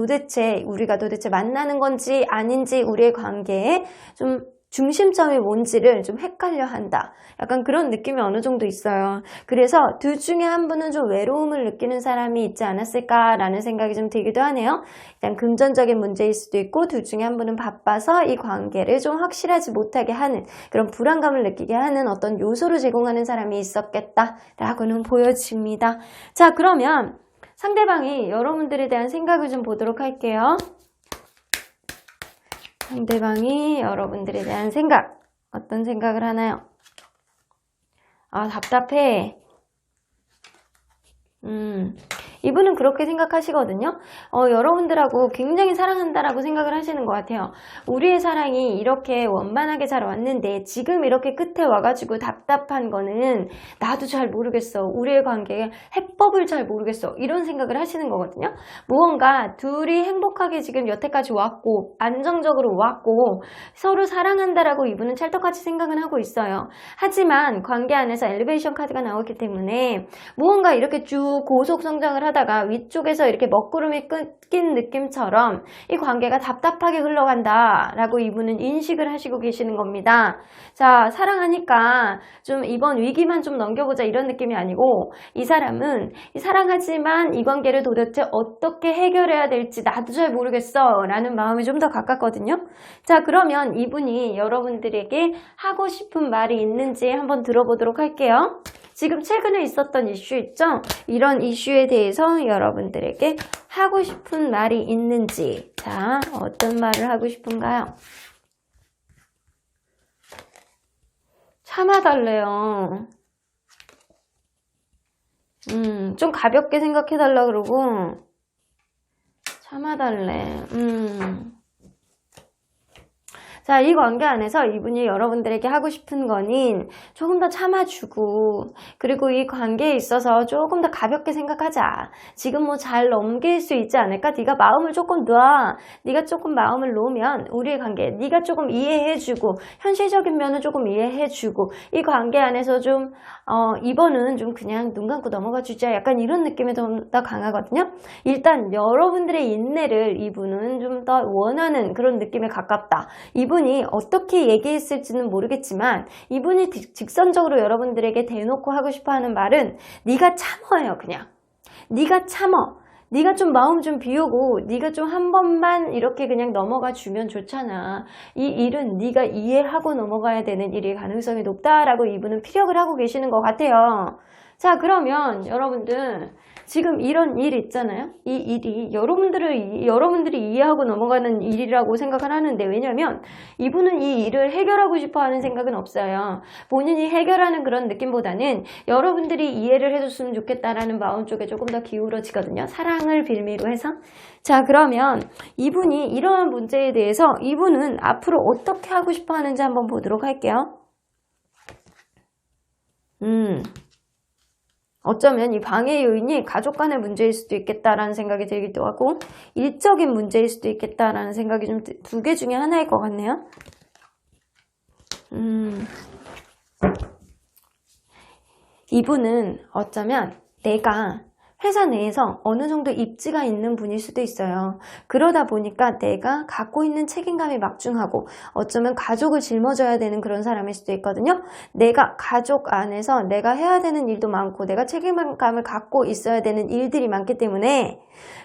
우리가 도대체 만나는 건지 아닌지 우리의 관계에 좀 중심점이 뭔지를 좀 헷갈려 한다. 약간 그런 느낌이 어느 정도 있어요. 그래서 둘 중에 한 분은 좀 외로움을 느끼는 사람이 있지 않았을까라는 생각이 좀 들기도 하네요. 일단 금전적인 문제일 수도 있고 둘 중에 한 분은 바빠서 이 관계를 좀 확실하지 못하게 하는 그런 불안감을 느끼게 하는 어떤 요소를 제공하는 사람이 있었겠다라고는 보여집니다. 자, 그러면 상대방이 여러분들에 대한 생각을 좀 보도록 할게요. 상대방이 여러분들에 대한 생각, 어떤 생각을 하나요? 아, 답답해. 이분은 그렇게 생각하시거든요. 여러분들하고 굉장히 사랑한다라고 생각을 하시는 것 같아요. 우리의 사랑이 이렇게 원만하게 잘 왔는데 지금 이렇게 끝에 와가지고 답답한 거는 나도 잘 모르겠어. 우리의 관계의 해법을 잘 모르겠어. 이런 생각을 하시는 거거든요. 무언가 둘이 행복하게 지금 여태까지 왔고 안정적으로 왔고 서로 사랑한다라고 이분은 찰떡같이 생각은 하고 있어요. 하지만 관계 안에서 엘리베이션 카드가 나왔기 때문에 무언가 이렇게 쭉 고속 성장을 하다가 위쪽에서 이렇게 먹구름이 끊긴 느낌처럼 이 관계가 답답하게 흘러간다 라고 이분은 인식을 하시고 계시는 겁니다. 자, 사랑하니까 좀 이번 위기만 좀 넘겨보자 이런 느낌이 아니고 이 사람은 사랑하지만 이 관계를 도대체 어떻게 해결해야 될지 나도 잘 모르겠어 라는 마음이 좀 더 가깝거든요. 자, 그러면 이분이 여러분들에게 하고 싶은 말이 있는지 한번 들어보도록 할게요. 지금 최근에 있었던 이슈 있죠? 이런 이슈에 대해서 여러분들에게 하고 싶은 말이 있는지. 자, 어떤 말을 하고 싶은가요? 참아달래요. 좀 가볍게 생각해달라 그러고 참아달래. 자, 이 관계 안에서 이분이 여러분들에게 하고 싶은 거는 조금 더 참아주고 그리고 이 관계에 있어서 조금 더 가볍게 생각하자. 지금 뭐 잘 넘길 수 있지 않을까? 네가 마음을 조금 놔. 네가 조금 마음을 놓으면 우리의 관계 네가 조금 이해해주고 현실적인 면은 조금 이해해주고 이 관계 안에서 좀 이번은 좀 그냥 눈 감고 넘어가 주자. 약간 이런 느낌이 좀 더 강하거든요. 일단 여러분들의 인내를 이분은 좀 더 원하는 그런 느낌에 가깝다. 이분이 어떻게 얘기했을지는 모르겠지만 이분이 직선적으로 여러분들에게 대놓고 하고 싶어 하는 말은 네가 참아요. 그냥 네가 참어. 네가 좀 마음 좀 비우고 네가 좀 한 번만 이렇게 그냥 넘어가 주면 좋잖아. 이 일은 네가 이해하고 넘어가야 되는 일일 가능성이 높다라고 이분은 피력을 하고 계시는 것 같아요. 자, 그러면 여러분들 지금 이런 일 있잖아요. 이 일이 여러분들이 이해하고 넘어가는 일이라고 생각을 하는데, 왜냐면 이분은 이 일을 해결하고 싶어 하는 생각은 없어요. 본인이 해결하는 그런 느낌보다는 여러분들이 이해를 해줬으면 좋겠다라는 마음 쪽에 조금 더 기울어지거든요. 사랑을 빌미로 해서. 자, 그러면 이분이 이러한 문제에 대해서 이분은 앞으로 어떻게 하고 싶어 하는지 한번 보도록 할게요. 어쩌면 이 방해 요인이 가족 간의 문제일 수도 있겠다라는 생각이 들기도 하고, 일적인 문제일 수도 있겠다라는 생각이 좀 두 개 중에 하나일 것 같네요. 이분은 어쩌면 내가 회사 내에서 어느 정도 입지가 있는 분일 수도 있어요. 그러다 보니까 내가 갖고 있는 책임감이 막중하고 어쩌면 가족을 짊어져야 되는 그런 사람일 수도 있거든요. 내가 가족 안에서 내가 해야 되는 일도 많고 내가 책임감을 갖고 있어야 되는 일들이 많기 때문에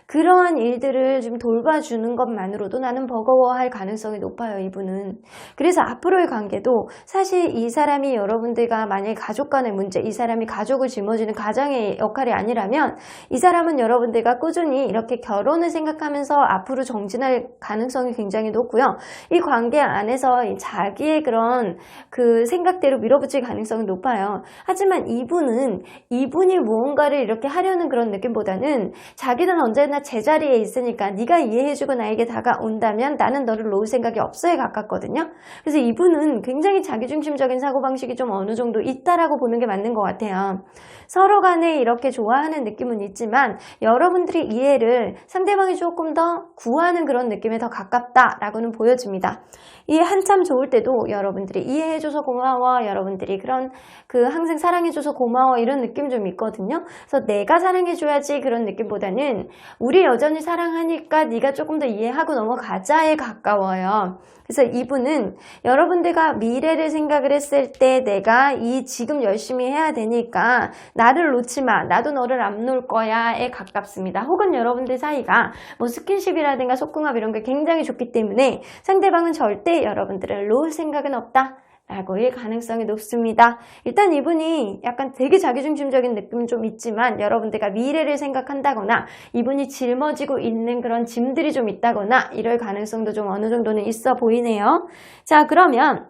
그러한 일들을 좀 돌봐주는 것만으로도 나는 버거워할 가능성이 높아요, 이분은. 그래서 앞으로의 관계도 사실 이 사람이 여러분들과 만약에 가족 간의 문제, 이 사람이 가족을 짊어지는 가장의 역할이 아니라면 이 사람은 여러분들과 꾸준히 이렇게 결혼을 생각하면서 앞으로 정진할 가능성이 굉장히 높고요. 이 관계 안에서 자기의 그런 그 생각대로 밀어붙일 가능성이 높아요. 하지만 이분이 무언가를 이렇게 하려는 그런 느낌보다는 자기는 언제나 제자리에 있으니까 네가 이해해주고 나에게 다가온다면 나는 너를 놓을 생각이 없어에 가깝거든요. 그래서 이분은 굉장히 자기중심적인 사고방식이 좀 어느 정도 있다라고 보는 게 맞는 것 같아요. 서로 간에 이렇게 좋아하는 느낌은 있지만 여러분들이 이해를 상대방이 조금 더 구하는 그런 느낌에 더 가깝다라고는 보여집니다. 이 한참 좋을 때도 여러분들이 이해해줘서 고마워, 여러분들이 그런 항상 사랑해줘서 고마워 이런 느낌 좀 있거든요. 그래서 내가 사랑해줘야지 그런 느낌보다는 우리 여전히 사랑하니까 네가 조금 더 이해하고 넘어가자에 가까워요. 그래서 이분은 여러분들과 미래를 생각을 했을 때 내가 지금 열심히 해야 되니까 나를 놓지 마, 나도 너를 안 놓을 거야에 가깝습니다. 혹은 여러분들 사이가 뭐 스킨십이라든가 속궁합 이런 게 굉장히 좋기 때문에 상대방은 절대 여러분들을 놓을 생각은 없다 라고의 가능성이 높습니다. 일단 이분이 약간 되게 자기중심적인 느낌은 좀 있지만 여러분들과 미래를 생각한다거나 이분이 짊어지고 있는 그런 짐들이 좀 있다거나 이럴 가능성도 좀 어느 정도는 있어 보이네요. 자, 그러면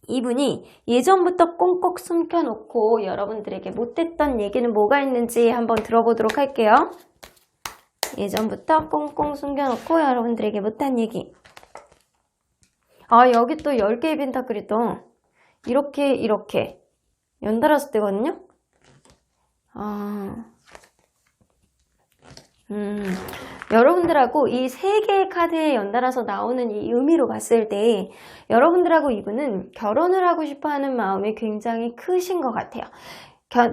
이분이 예전부터 꽁꽁 숨겨놓고 여러분들에게 못했던 얘기는 뭐가 있는지 한번 들어보도록 할게요. 예전부터 꽁꽁 숨겨놓고 여러분들에게 못한 얘기. 여기 또 10개의 펜타클이 또 이렇게 연달았을 때거든요. 여러분들하고 이 3개의 카드에 연달아서 나오는 이 의미로 봤을 때 여러분들하고 이분은 결혼을 하고 싶어하는 마음이 굉장히 크신 것 같아요.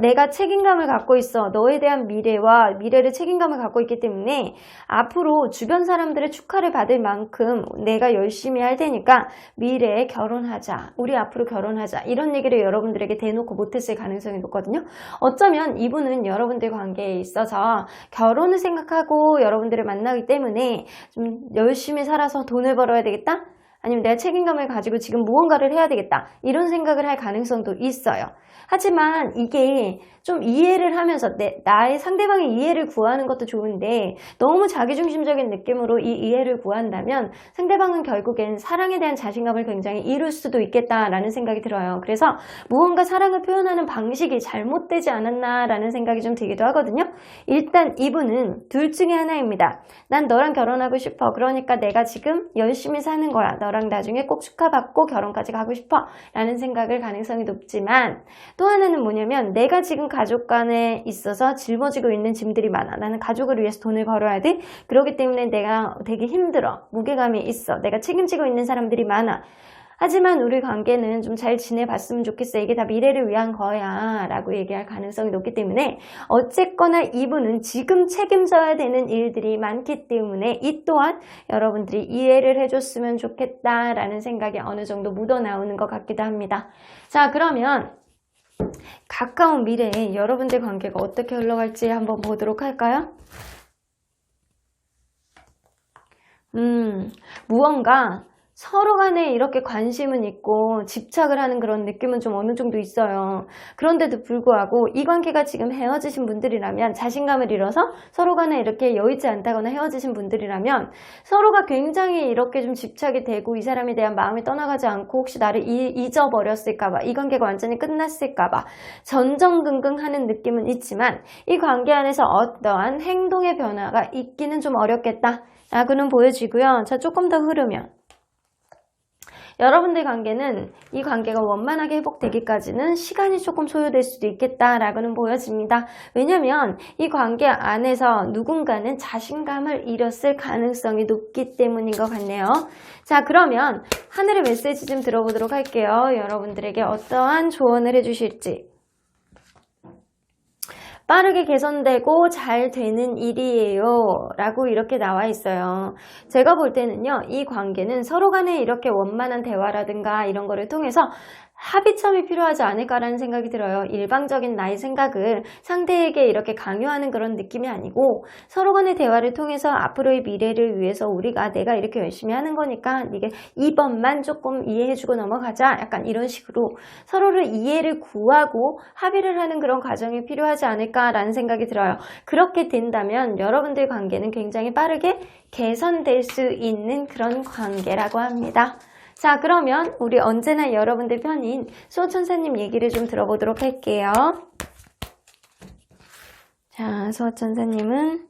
내가 책임감을 갖고 있어. 너에 대한 미래를 책임감을 갖고 있기 때문에 앞으로 주변 사람들의 축하를 받을 만큼 내가 열심히 할 테니까 미래에 결혼하자. 우리 앞으로 결혼하자. 이런 얘기를 여러분들에게 대놓고 못했을 가능성이 높거든요. 어쩌면 이분은 여러분들 관계에 있어서 결혼을 생각하고 여러분들을 만나기 때문에 좀 열심히 살아서 돈을 벌어야 되겠다? 아니면 내가 책임감을 가지고 지금 무언가를 해야 되겠다. 이런 생각을 할 가능성도 있어요. 하지만 이게 좀 이해를 하면서 나의 상대방의 이해를 구하는 것도 좋은데 너무 자기중심적인 느낌으로 이 이해를 구한다면 상대방은 결국엔 사랑에 대한 자신감을 굉장히 잃을 수도 있겠다라는 생각이 들어요. 그래서 무언가 사랑을 표현하는 방식이 잘못되지 않았나라는 생각이 좀 들기도 하거든요. 일단 이분은 둘 중에 하나입니다. 난 너랑 결혼하고 싶어. 그러니까 내가 지금 열심히 사는 거야. 너랑 나중에 꼭 축하받고 결혼까지 가고 싶어 라는 생각을 가능성이 높지만 또 하나는 뭐냐면 내가 지금 가족 간에 있어서 짊어지고 있는 짐들이 많아. 나는 가족을 위해서 돈을 벌어야 돼. 그렇기 때문에 내가 되게 힘들어. 무게감이 있어. 내가 책임지고 있는 사람들이 많아. 하지만 우리 관계는 좀 잘 지내봤으면 좋겠어. 이게 다 미래를 위한 거야 라고 얘기할 가능성이 높기 때문에 어쨌거나 이분은 지금 책임져야 되는 일들이 많기 때문에 이 또한 여러분들이 이해를 해줬으면 좋겠다라는 생각이 어느 정도 묻어나오는 것 같기도 합니다. 자, 그러면 가까운 미래에 여러분들 관계가 어떻게 흘러갈지 한번 보도록 할까요? 무언가 서로 간에 이렇게 관심은 있고 집착을 하는 그런 느낌은 좀 어느 정도 있어요. 그런데도 불구하고 이 관계가 지금 헤어지신 분들이라면, 자신감을 잃어서 서로 간에 이렇게 여의치 않다거나 헤어지신 분들이라면 서로가 굉장히 이렇게 좀 집착이 되고 이 사람에 대한 마음이 떠나가지 않고 혹시 나를 잊어버렸을까봐, 이 관계가 완전히 끝났을까봐 전전긍긍하는 느낌은 있지만 이 관계 안에서 어떠한 행동의 변화가 있기는 좀 어렵겠다 라고는 보여지고요. 자, 조금 더 흐르면 여러분들 관계는 이 관계가 원만하게 회복되기까지는 시간이 조금 소요될 수도 있겠다라고는 보여집니다. 왜냐면 이 관계 안에서 누군가는 자신감을 잃었을 가능성이 높기 때문인 것 같네요. 자, 그러면 하늘의 메시지 좀 들어보도록 할게요. 여러분들에게 어떠한 조언을 해주실지. 빠르게 개선되고 잘 되는 일이에요 라고 이렇게 나와 있어요. 제가 볼 때는요, 이 관계는 서로 간에 이렇게 원만한 대화라든가 이런 거를 통해서 합의점이 필요하지 않을까라는 생각이 들어요. 일방적인 나의 생각을 상대에게 이렇게 강요하는 그런 느낌이 아니고 서로 간의 대화를 통해서 앞으로의 미래를 위해서 내가 이렇게 열심히 하는 거니까 이게 이번만 조금 이해해주고 넘어가자, 약간 이런 식으로 서로를 이해를 구하고 합의를 하는 그런 과정이 필요하지 않을까라는 생각이 들어요. 그렇게 된다면 여러분들 관계는 굉장히 빠르게 개선될 수 있는 그런 관계라고 합니다. 자, 그러면 우리 언제나 여러분들 편인 수호천사님 얘기를 좀 들어보도록 할게요. 자, 수호천사님은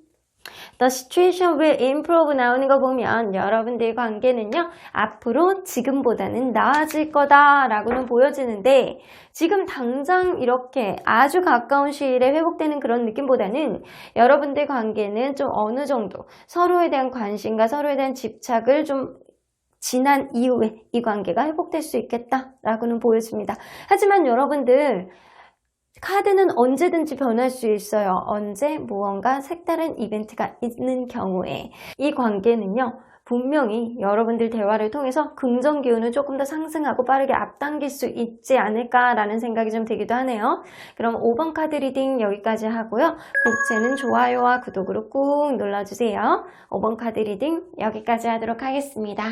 The situation will improve 나오는 거 보면 여러분들 관계는요, 앞으로 지금보다는 나아질 거다라고는 보여지는데, 지금 당장 이렇게 아주 가까운 시일에 회복되는 그런 느낌보다는 여러분들 관계는 좀 어느 정도 서로에 대한 관심과 서로에 대한 집착을 좀 지난 이후에 이 관계가 회복될 수 있겠다라고는 보여집니다. 하지만 여러분들 카드는 언제든지 변할 수 있어요. 언제 무언가 색다른 이벤트가 있는 경우에 이 관계는요, 분명히 여러분들 대화를 통해서 긍정 기운을 조금 더 상승하고 빠르게 앞당길 수 있지 않을까라는 생각이 좀 들기도 하네요. 그럼 5번 카드 리딩 여기까지 하고요. 복채는 좋아요와 구독으로 꾹 눌러주세요. 5번 카드 리딩 여기까지 하도록 하겠습니다.